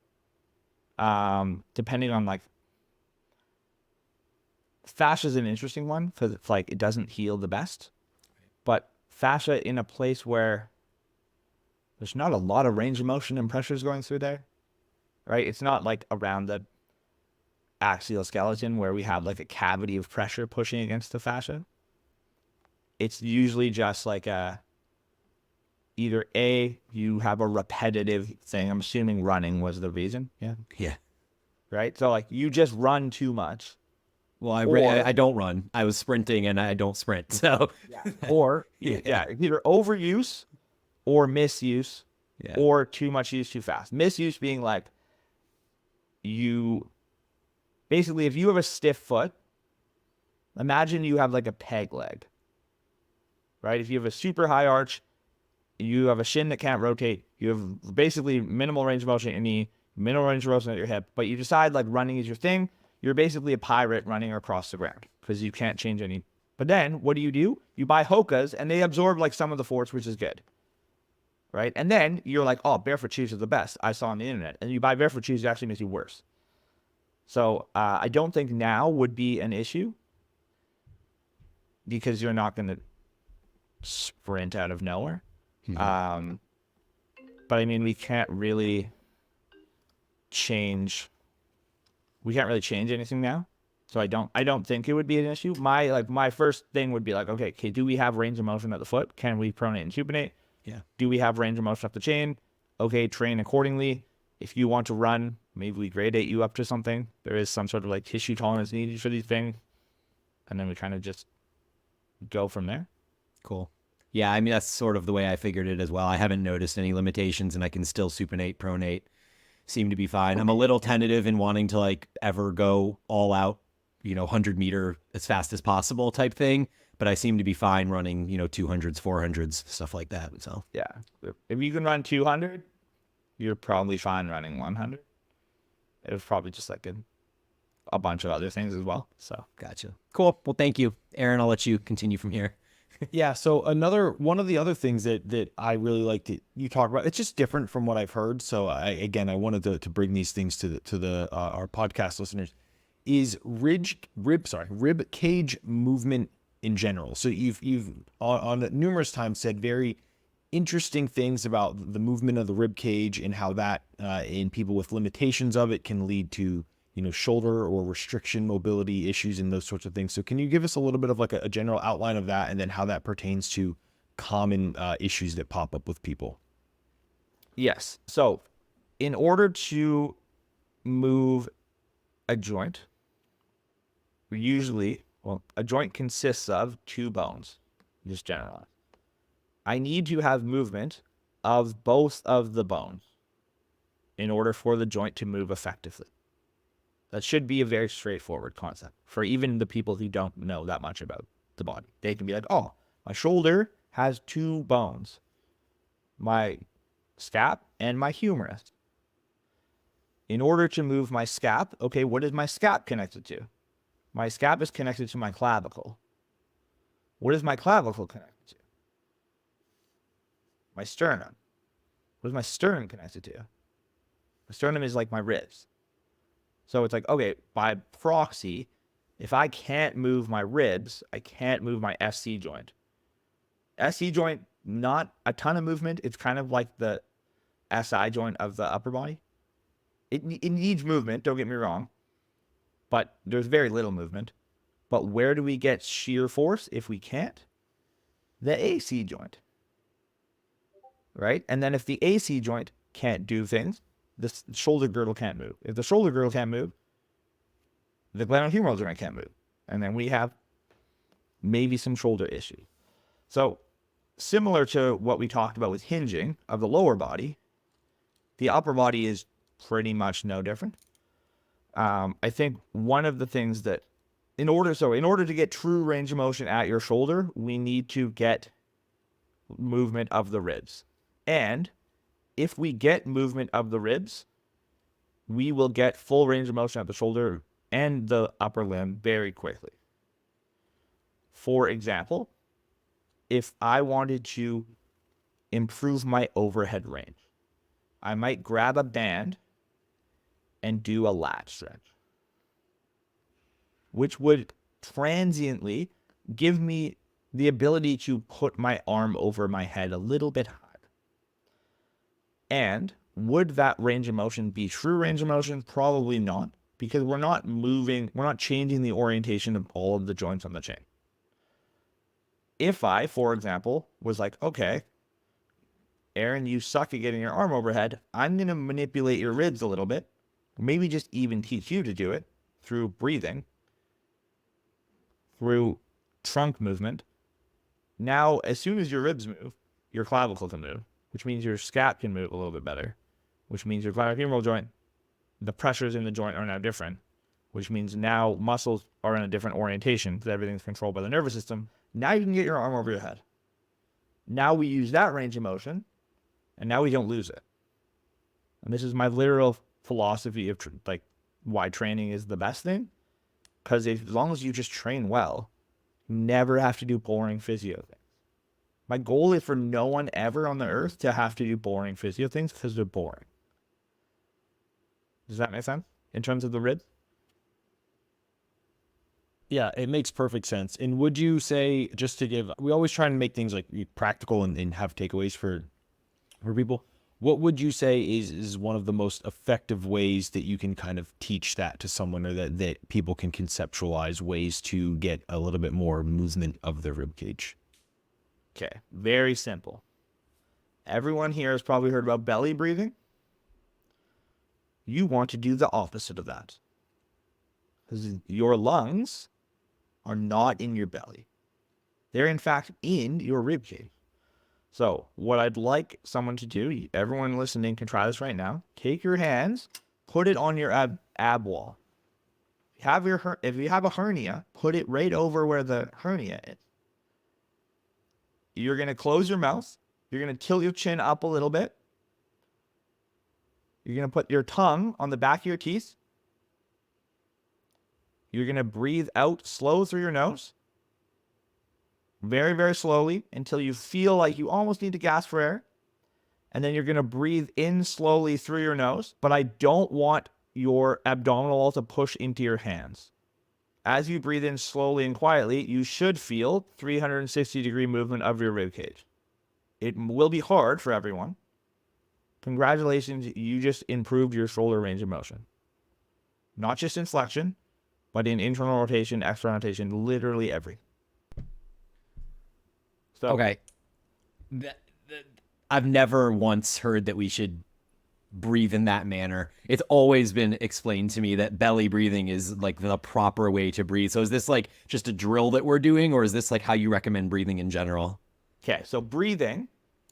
Depending on like, fascia is an interesting one because it's like it doesn't heal the best, but fascia in a place where there's not a lot of range of motion and pressures going through there, right? It's not like around the axial skeleton where we have like a cavity of pressure pushing against the fascia. it's usually just like either A, you have a repetitive thing. I'm assuming running was the reason. Yeah. Yeah. Right. So like you just run too much. Well, Or- I don't run. I was sprinting and I don't sprint. So Or Yeah. either overuse or misuse yeah. or too much use too fast. Misuse being like you basically, if you have a stiff foot, imagine you have like a peg leg, right? If you have a super high arch, you have a shin that can't rotate, you have basically minimal range of motion at your knee, minimal range of motion at your hip, but you decide like running is your thing, you're basically a pirate running across the ground because you can't change any. But then what do? You buy Hokas and they absorb like some of the force, which is good. Right? And then you're like, oh, barefoot shoes are the best I saw on the internet. And you buy barefoot shoes, it actually makes you worse. So I don't think now would be an issue because you're not going to sprint out of nowhere. But I mean, we can't really change anything now. So I don't think it would be an issue. My first thing would be like, okay, do we have range of motion at the foot? Can we pronate and supinate? Yeah. Do we have range of motion up the chain? Okay, train accordingly. If you want to run, maybe we gradate you up to something. There is some sort of like tissue tolerance needed for these things. And then we kind of just go from there. Cool. Yeah, I mean, that's sort of the way I figured it as well. I haven't noticed any limitations and I can still supinate, pronate, seem to be fine. I'm a little tentative in wanting to like ever go all out, 100-meter as fast as possible type thing. But I seem to be fine running, 200s, 400s, stuff like that. So yeah, if you can run 200, you're probably fine running 100. It was probably just like a bunch of other things as well. So gotcha. Cool. Well, thank you, Aaron. I'll let you continue from here. Yeah. So one of the other things that I really like that you talk about, it's just different from what I've heard. So I wanted to bring these things to the our podcast listeners, is rib cage movement in general. So you've on numerous times said very interesting things about the movement of the rib cage and how that in people with limitations of it can lead to shoulder or restriction mobility issues and those sorts of things. So can you give us a little bit of like a general outline of that and then how that pertains to common issues that pop up with people? Yes. So in order to move a joint, a joint consists of two bones, just generalize. I need to have movement of both of the bones in order for the joint to move effectively. That should be a very straightforward concept for even the people who don't know that much about the body. They can be like, oh, my shoulder has two bones, my scap and my humerus. In order to move my scap, okay, what is my scap connected to? My scap is connected to my clavicle. What is my clavicle connected to? My sternum. What is my sternum connected to? My sternum is like my ribs. So it's like, okay, by proxy, if I can't move my ribs, I can't move my SC joint. SC joint, not a ton of movement. It's kind of like the SI joint of the upper body. It needs movement, don't get me wrong, but there's very little movement. But where do we get shear force if we can't? The AC joint, right? And then if the AC joint can't do things, the shoulder girdle can't move. If the shoulder girdle can't move, the glenohumeral joint can't move. And then we have maybe some shoulder issue. So similar to what we talked about with hinging of the lower body, the upper body is pretty much no different. I think one of the things that in order to get true range of motion at your shoulder, we need to get movement of the ribs. And if we get movement of the ribs, we will get full range of motion at the shoulder and the upper limb very quickly. For example, if I wanted to improve my overhead range, I might grab a band and do a lat stretch, which would transiently give me the ability to put my arm over my head a little bit higher. And would that range of motion be true range of motion? Probably not, because we're not changing the orientation of all of the joints on the chain. If I, for example, was like, okay, Aaron, you suck at getting your arm overhead. I'm going to manipulate your ribs a little bit. Maybe just even teach you to do it through breathing, through trunk movement. Now, as soon as your ribs move, your clavicle can move, which means your scap can move a little bit better, which means your glenohumeral joint, the pressures in the joint are now different, which means now muscles are in a different orientation because everything's controlled by the nervous system. Now you can get your arm over your head. Now we use that range of motion, and now we don't lose it. And this is my literal philosophy of like why training is the best thing. Because as long as you just train well, you never have to do boring physio things. My goal is for no one ever on the earth to have to do boring physio things because they're boring. Does that make sense in terms of the ribs? Yeah, it makes perfect sense. And would you say, just to give, we always try and make things like practical and have takeaways for people. What would you say is one of the most effective ways that you can kind of teach that to someone, or that people can conceptualize ways to get a little bit more movement of their rib cage? Okay, very simple. Everyone here has probably heard about belly breathing. You want to do the opposite of that. Because your lungs are not in your belly. They're in fact in your rib cage. So what I'd like someone to do, everyone listening can try this right now. Take your hands, put it on your ab wall. If you have a hernia, put it right over where the hernia is. You're going to close your mouth. You're going to tilt your chin up a little bit. You're going to put your tongue on the back of your teeth. You're going to breathe out slow through your nose. Very, very slowly until you feel like you almost need to gasp for air. And then you're going to breathe in slowly through your nose. But I don't want your abdominal wall to push into your hands. As you breathe in slowly and quietly, you should feel 360-degree movement of your rib cage. It will be hard for everyone. Congratulations, you just improved your shoulder range of motion. Not just in flexion, but in internal rotation, external rotation, literally everything. So, Okay. I've never once heard that we should breathe in that manner. It's always been explained to me that belly breathing is like the proper way to breathe. So is this like just a drill that we're doing, or is this like how you recommend breathing in general? Okay, so breathing,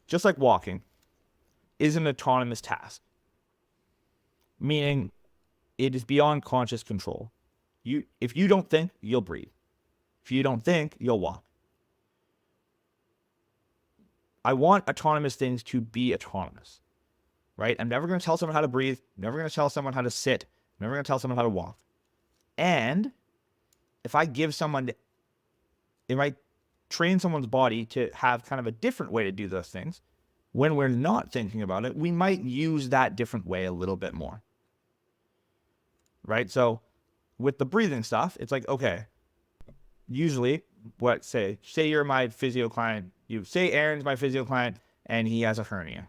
just like walking, is an autonomous task. Meaning it is beyond conscious control. If you don't think, you'll breathe. If you don't think, you'll walk. I want autonomous things to be autonomous, right? I'm never going to tell someone how to breathe. I'm never going to tell someone how to sit. I'm never going to tell someone how to walk. And if I train someone's body to have kind of a different way to do those things, when we're not thinking about it, we might use that different way a little bit more, right? So with the breathing stuff, it's like, okay, usually say you're my physio client, you say Aaron's my physio client and he has a hernia.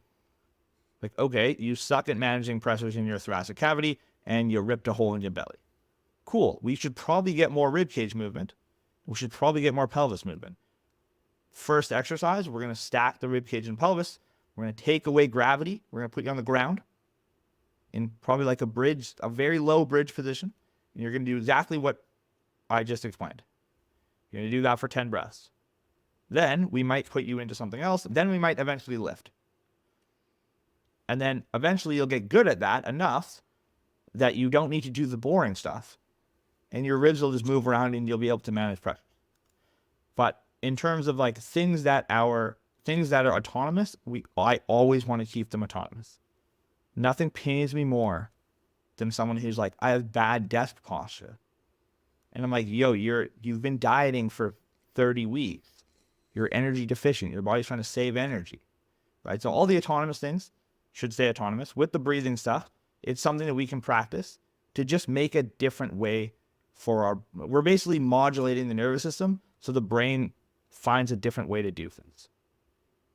Like, okay, you suck at managing pressures in your thoracic cavity and you ripped a hole in your belly. Cool. We should probably get more rib cage movement. We should probably get more pelvis movement. First exercise, we're going to stack the rib cage and pelvis. We're going to take away gravity. We're going to put you on the ground in probably like a bridge, a very low bridge position. And you're going to do exactly what I just explained. You're going to do that for 10 breaths. Then we might put you into something else. Then we might eventually lift. And then eventually you'll get good at that enough that you don't need to do the boring stuff. And your ribs will just move around and you'll be able to manage pressure. But in terms of like things that are autonomous, I always want to keep them autonomous. Nothing pains me more than someone who's like, I have bad desk posture. And I'm like, yo, you've been dieting for 30 weeks. You're energy deficient. Your body's trying to save energy, right? So all the autonomous things should stay autonomous. With the breathing stuff, it's something that we can practice to just make a different way we're basically modulating the nervous system so the brain finds a different way to do things.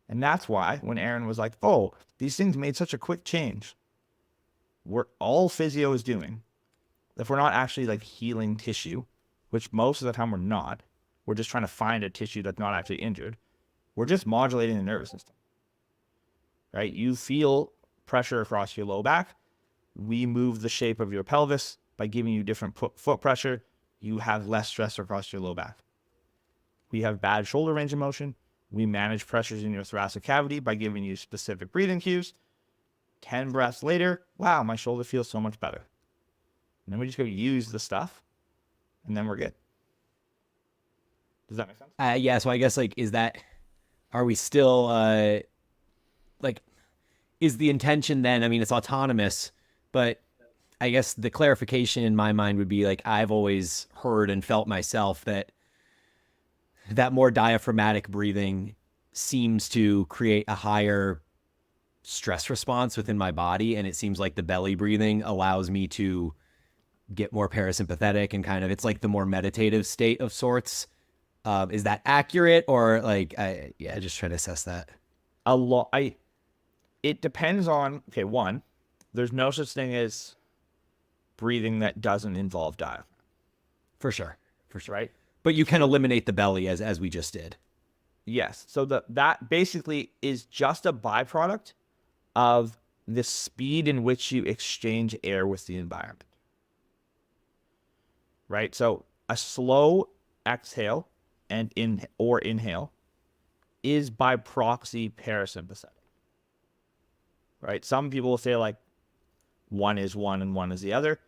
And that's why when Aaron was like, oh, these things made such a quick change, all physio is doing, if we're not actually like healing tissue, which most of the time we're not, we're just trying to find a tissue that's not actually injured. We're just modulating the nervous system, right? You feel pressure across your low back. We move the shape of your pelvis by giving you different foot pressure. You have less stress across your low back. We have bad shoulder range of motion. We manage pressures in your thoracic cavity by giving you specific breathing cues. 10 breaths later, wow, my shoulder feels so much better. And then we just go use the stuff, and then we're good. Does that make sense? Yeah. So I guess are we still is the intention then? I mean, it's autonomous, but I guess the clarification in my mind would be like, I've always heard and felt myself that more diaphragmatic breathing seems to create a higher stress response within my body. And it seems like the belly breathing allows me to get more parasympathetic and kind of, it's like the more meditative state of sorts. Is that accurate, or just trying to assess that? It depends on, okay, one, there's no such thing as breathing that doesn't involve diaphragm. For sure. Right? But you can eliminate the belly as we just did. Yes. So that basically is just a byproduct of the speed in which you exchange air with the environment. Right? So a slow exhale and inhale is by proxy parasympathetic. Right? Some people will say like one is one and one is the other.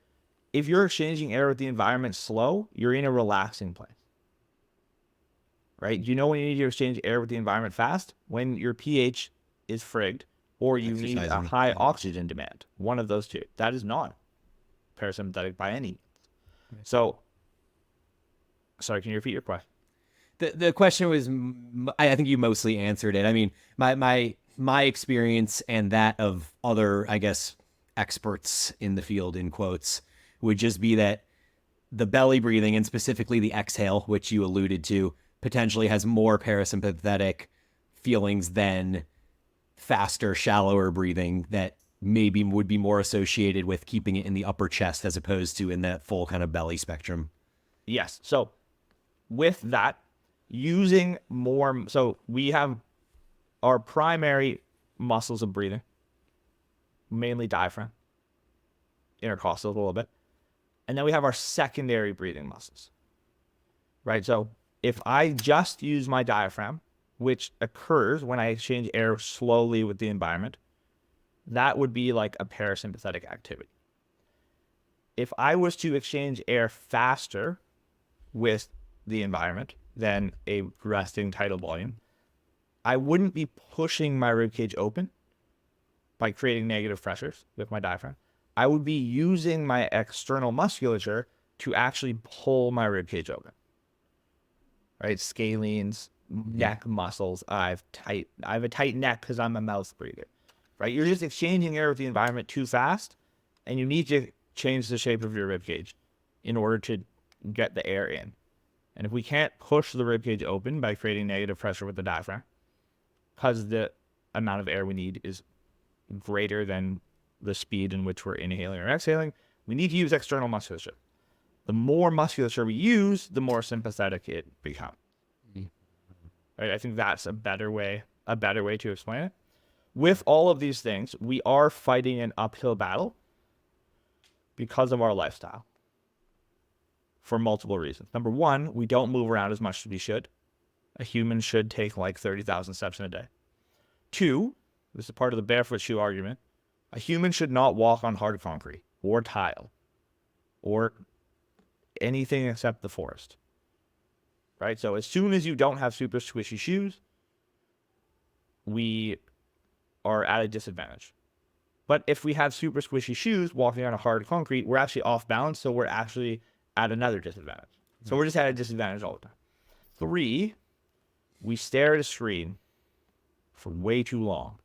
If you're exchanging air with the environment slow, you're in a relaxing place. Right? You know when you need to exchange air with the environment fast? When your pH is frigged or you need a high oxygen demand. One of those two. That is not parasympathetic by any means. So, sorry, can you repeat your question? The question was, I think you mostly answered it. I mean, my experience and that of other, I guess, experts in the field, in quotes, would just be that the belly breathing, and specifically the exhale, which you alluded to, potentially has more parasympathetic feelings than faster, shallower breathing that maybe would be more associated with keeping it in the upper chest as opposed to in that full kind of belly spectrum. Yes. So with that, using more, so we have our primary muscles of breathing, mainly diaphragm, intercostal a little bit. And then we have our secondary breathing muscles, right? So if I just use my diaphragm, which occurs when I exchange air slowly with the environment, that would be like a parasympathetic activity. If I was to exchange air faster with the environment than a resting tidal volume, I wouldn't be pushing my ribcage open by creating negative pressures with my diaphragm. I would be using my external musculature to actually pull my ribcage open. Right? Scalenes, neck muscles. I have a tight neck because I'm a mouth breather. Right? You're just exchanging air with the environment too fast, and you need to change the shape of your ribcage in order to get the air in. And if we can't push the ribcage open by creating negative pressure with the diaphragm, because the amount of air we need is greater than the speed in which we're inhaling or exhaling, we need to use external musculature. The more musculature we use, the more sympathetic it becomes. Right? I think that's a better way to explain it. With all of these things, we are fighting an uphill battle because of our lifestyle for multiple reasons. Number one, we don't move around as much as we should. A human should take like 30,000 steps in a day. Two, this is part of the barefoot shoe argument, a human should not walk on hard concrete or tile or anything except the forest. Right? So as soon as you don't have super squishy shoes, we are at a disadvantage. But if we have super squishy shoes walking on a hard concrete, we're actually off balance, so we're actually at another disadvantage. So we're just at a disadvantage all the time. Three, we stare at a screen for way too long.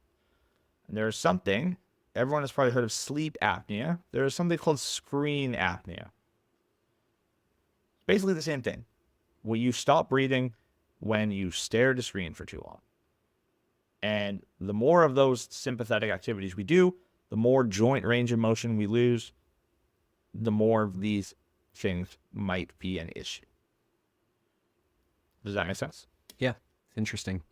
And there's something, everyone has probably heard of sleep apnea. There is something called screen apnea. Basically the same thing. Well, you stop breathing when you stare at a screen for too long. And the more of those sympathetic activities we do, the more joint range of motion we lose, the more of these things might be an issue. Does that make sense? Yeah, interesting.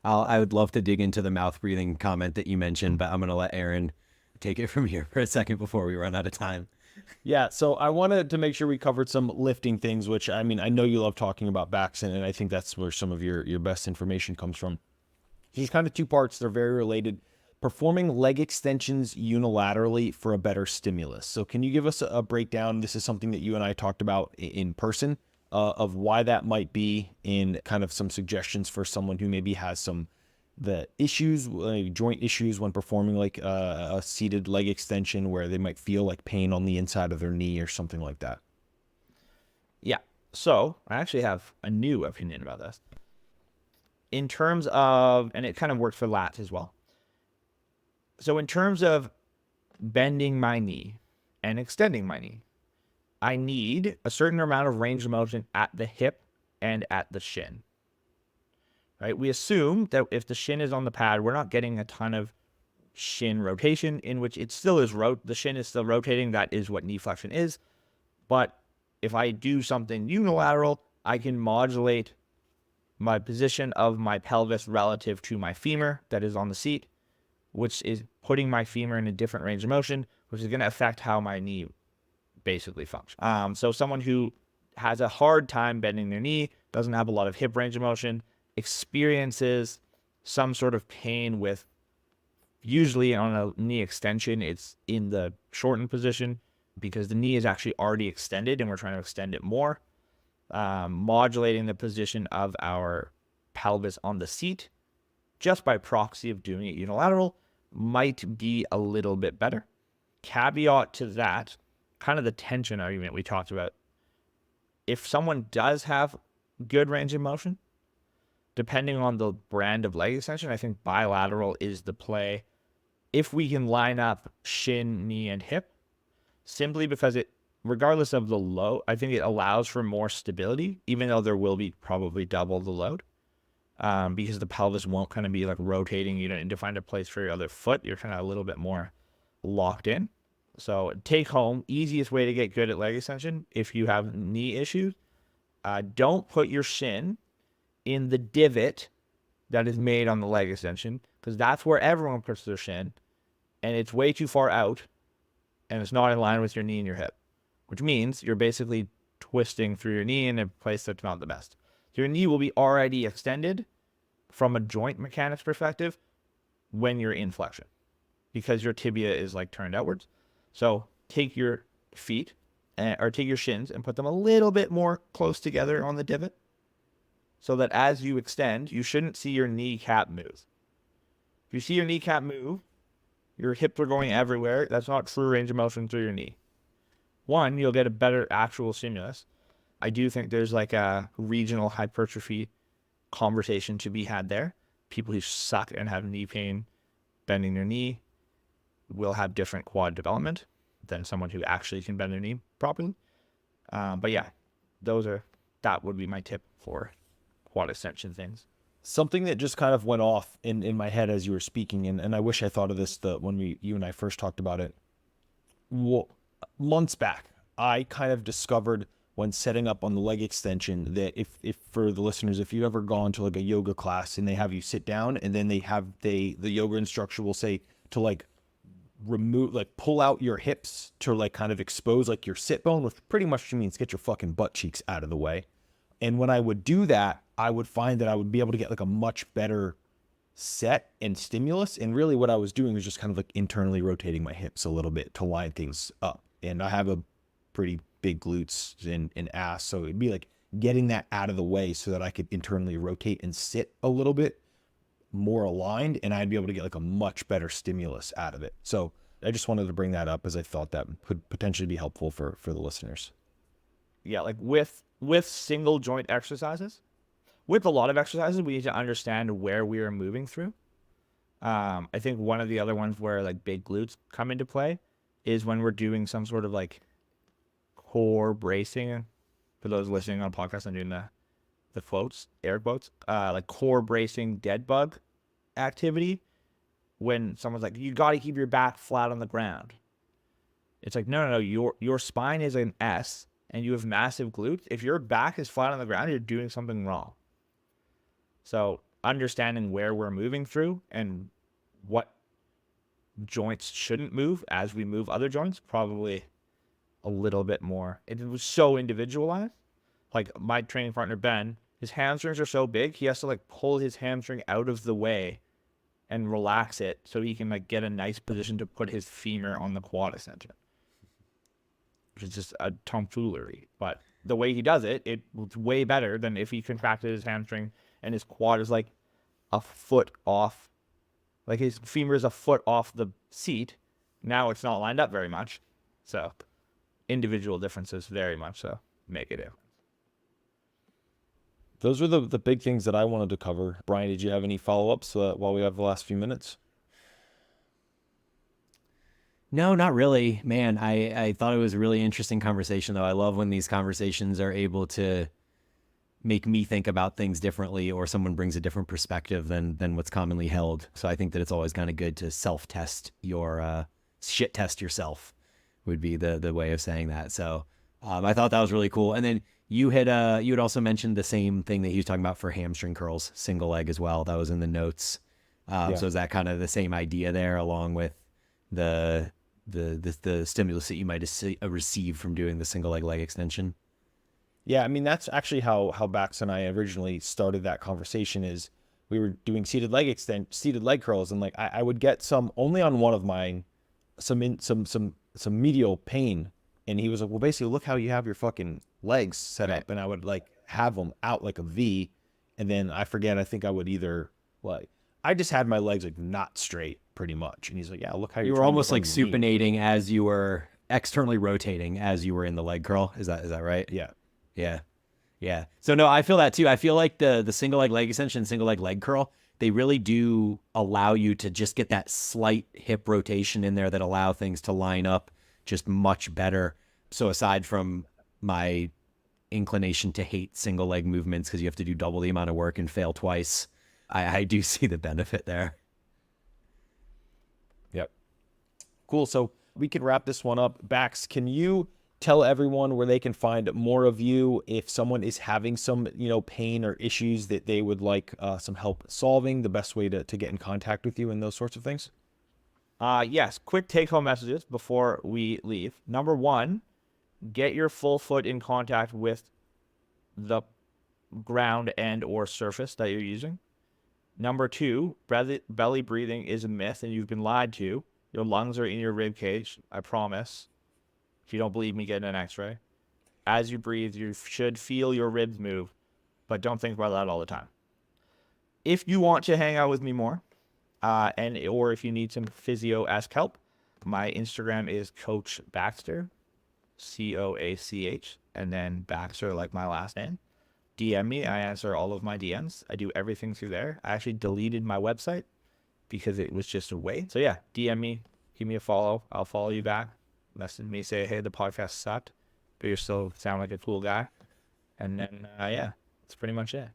I would love to dig into the mouth breathing comment that you mentioned, but I'm going to let Aaron take it from here for a second before we run out of time. Yeah, so I wanted to make sure we covered some lifting things, which I mean, I know you love talking about backs, and I think that's where some of your best information comes from. There's kind of two parts. They're very related. Performing leg extensions unilaterally for a better stimulus. So can you give us a breakdown? This is something that you and I talked about in person of why that might be, in kind of some suggestions for someone who maybe has the issues, joint issues when performing like a seated leg extension, where they might feel like pain on the inside of their knee or something like that. Yeah. So I actually have a new opinion about this. In terms of, and it kind of works for lats as well. So in terms of bending my knee and extending my knee, I need a certain amount of range of motion at the hip and at the shin. Right? We assume that if the shin is on the pad, we're not getting a ton of shin rotation, in which it still is the shin is still rotating. That is what knee flexion is. But if I do something unilateral, I can modulate my position of my pelvis relative to my femur that is on the seat, which is putting my femur in a different range of motion, which is going to affect how my knee basically functions. So someone who has a hard time bending their knee, doesn't have a lot of hip range of motion, experiences some sort of pain with, usually on a knee extension, it's in the shortened position because the knee is actually already extended and we're trying to extend it more. Modulating the position of our pelvis on the seat, just by proxy of doing it unilateral, might be a little bit better. Caveat to that, kind of the tension argument we talked about. If someone does have good range of motion, depending on the brand of leg extension, I think bilateral is the play. If we can line up shin, knee, and hip, simply because it, regardless of the load, I think it allows for more stability, even though there will be probably double the load, because the pelvis won't kind of be like rotating. You don't need to find a place for your other foot. You're kind of a little bit more locked in. So take home, easiest way to get good at leg extension if you have knee issues, don't put your shin in the divot that is made on the leg extension, because that's where everyone puts their shin, and it's way too far out, and it's not in line with your knee and your hip, which means you're basically twisting through your knee in a place that's not the best. Your knee will be already extended from a joint mechanics perspective when you're in flexion, because your tibia is like turned outwards. So take your feet or take your shins and put them a little bit more close together on the divot, so that as you extend, you shouldn't see your kneecap move. If you see your kneecap move, your hips are going everywhere. That's not true range of motion through your knee. One, you'll get a better actual stimulus. I do think there's like a regional hypertrophy conversation to be had there. People who suck and have knee pain bending their knee will have different quad development than someone who actually can bend their knee properly. But yeah, that would be my tip for quad extension things. Something that just kind of went off in my head as you were speaking, and I wish I thought of this when you and I first talked about it. Well, months back, I kind of discovered when setting up on the leg extension that if for the listeners, if you've ever gone to like a yoga class and they have you sit down and then the yoga instructor will say to like pull out your hips to like kind of expose like your sit bone, which pretty much means get your fucking butt cheeks out of the way. And when I would do that, I would find that I would be able to get like a much better set and stimulus. And really what I was doing was just kind of like internally rotating my hips a little bit to line things up. And I have a pretty big glutes and ass. So it'd be like getting that out of the way so that I could internally rotate and sit a little bit more aligned, and I'd be able to get like a much better stimulus out of it. So I just wanted to bring that up as I thought that could potentially be helpful for the listeners. Yeah, like with single joint exercises, with a lot of exercises, we need to understand where we are moving through. I think one of the other ones where like big glutes come into play is when we're doing some sort of like core bracing. For those listening on a podcast, I'm doing the quotes, air quotes, like core bracing dead bug activity. When someone's like, you got to keep your back flat on the ground. It's like, no, your spine is an S and you have massive glutes. If your back is flat on the ground, you're doing something wrong. So understanding where we're moving through and what joints shouldn't move as we move other joints, probably a little bit more. It was so individualized. Like my training partner, Ben, his hamstrings are so big, he has to like pull his hamstring out of the way and relax it so he can like get a nice position to put his femur on the quad extension, which is just a tomfoolery. But the way he does it, it's way better than if he contracted his hamstring and his quad is like a foot off. Like his femur is a foot off the seat. Now it's not lined up very much. So individual differences very much so make it. Those were the big things that I wanted to cover. Bryan, did you have any follow-ups while we have the last few minutes? No, not really, man. I thought it was a really interesting conversation, though. I love when these conversations are able to make me think about things differently, or someone brings a different perspective than what's commonly held. So I think that it's always kind of good to self-test your shit test yourself would be the way of saying that. So I thought that was really cool. And then you had also mentioned the same thing that he was talking about for hamstring curls, single leg as well. That was in the notes. So is that kind of the same idea there, along with the stimulus that you might receive from doing the single leg extension? Yeah, I mean, that's actually how Bax and I originally started that conversation. Is we were doing seated leg curls, and like I would get some only on one of mine, some medial pain, and he was like, well, basically, look how you have your fucking legs set up, and I would like have them out like a V, and then I think I would either like I just had my legs like not straight pretty much, and he's like, yeah, look how you were almost like supinating as you were externally rotating as you were in the leg curl. Is that right? Yeah. So no, I feel that too. I feel like the single leg extension, single leg curl, they really do allow you to just get that slight hip rotation in there that allow things to line up just much better. So aside from my inclination to hate single leg movements because you have to do double the amount of work and fail twice, I do see the benefit there. Yep. Cool. So we can wrap this one up. Bax, can you tell everyone where they can find more of you if someone is having some, pain or issues that they would like some help solving, the best way to get in contact with you and those sorts of things? Yes, quick take-home messages before we leave. Number one, get your full foot in contact with the ground and or surface that you're using. Number two, belly breathing is a myth and you've been lied to. Your lungs are in your rib cage, I promise. If you don't believe me, get an x-ray. As you breathe, you should feel your ribs move, but don't think about that all the time. If you want to hang out with me more, or if you need some physio-esque help, my Instagram is Coach Baxter, COACH, and then Baxter like my last name. DM me. I answer all of my DMs. I do everything through there. I actually deleted my website because it was just a waste. So yeah, DM me, give me a follow. I'll follow you back. Message me, say, hey, the podcast sucked, but you still sound like a cool guy. And then, yeah, that's pretty much it.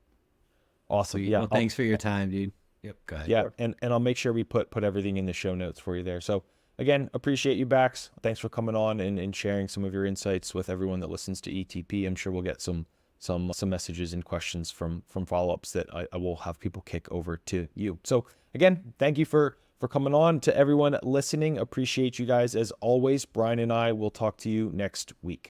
Awesome. Yeah. Well, thanks for your time, dude. Yep. Go ahead. Yeah. And I'll make sure we put everything in the show notes for you there. So again, appreciate you, Bax. Thanks for coming on and sharing some of your insights with everyone that listens to ETP. I'm sure we'll get some messages and questions from follow-ups that I will have people kick over to you. So again, thank you for coming on. To everyone listening, appreciate you guys as always. Bryan and I will talk to you next week.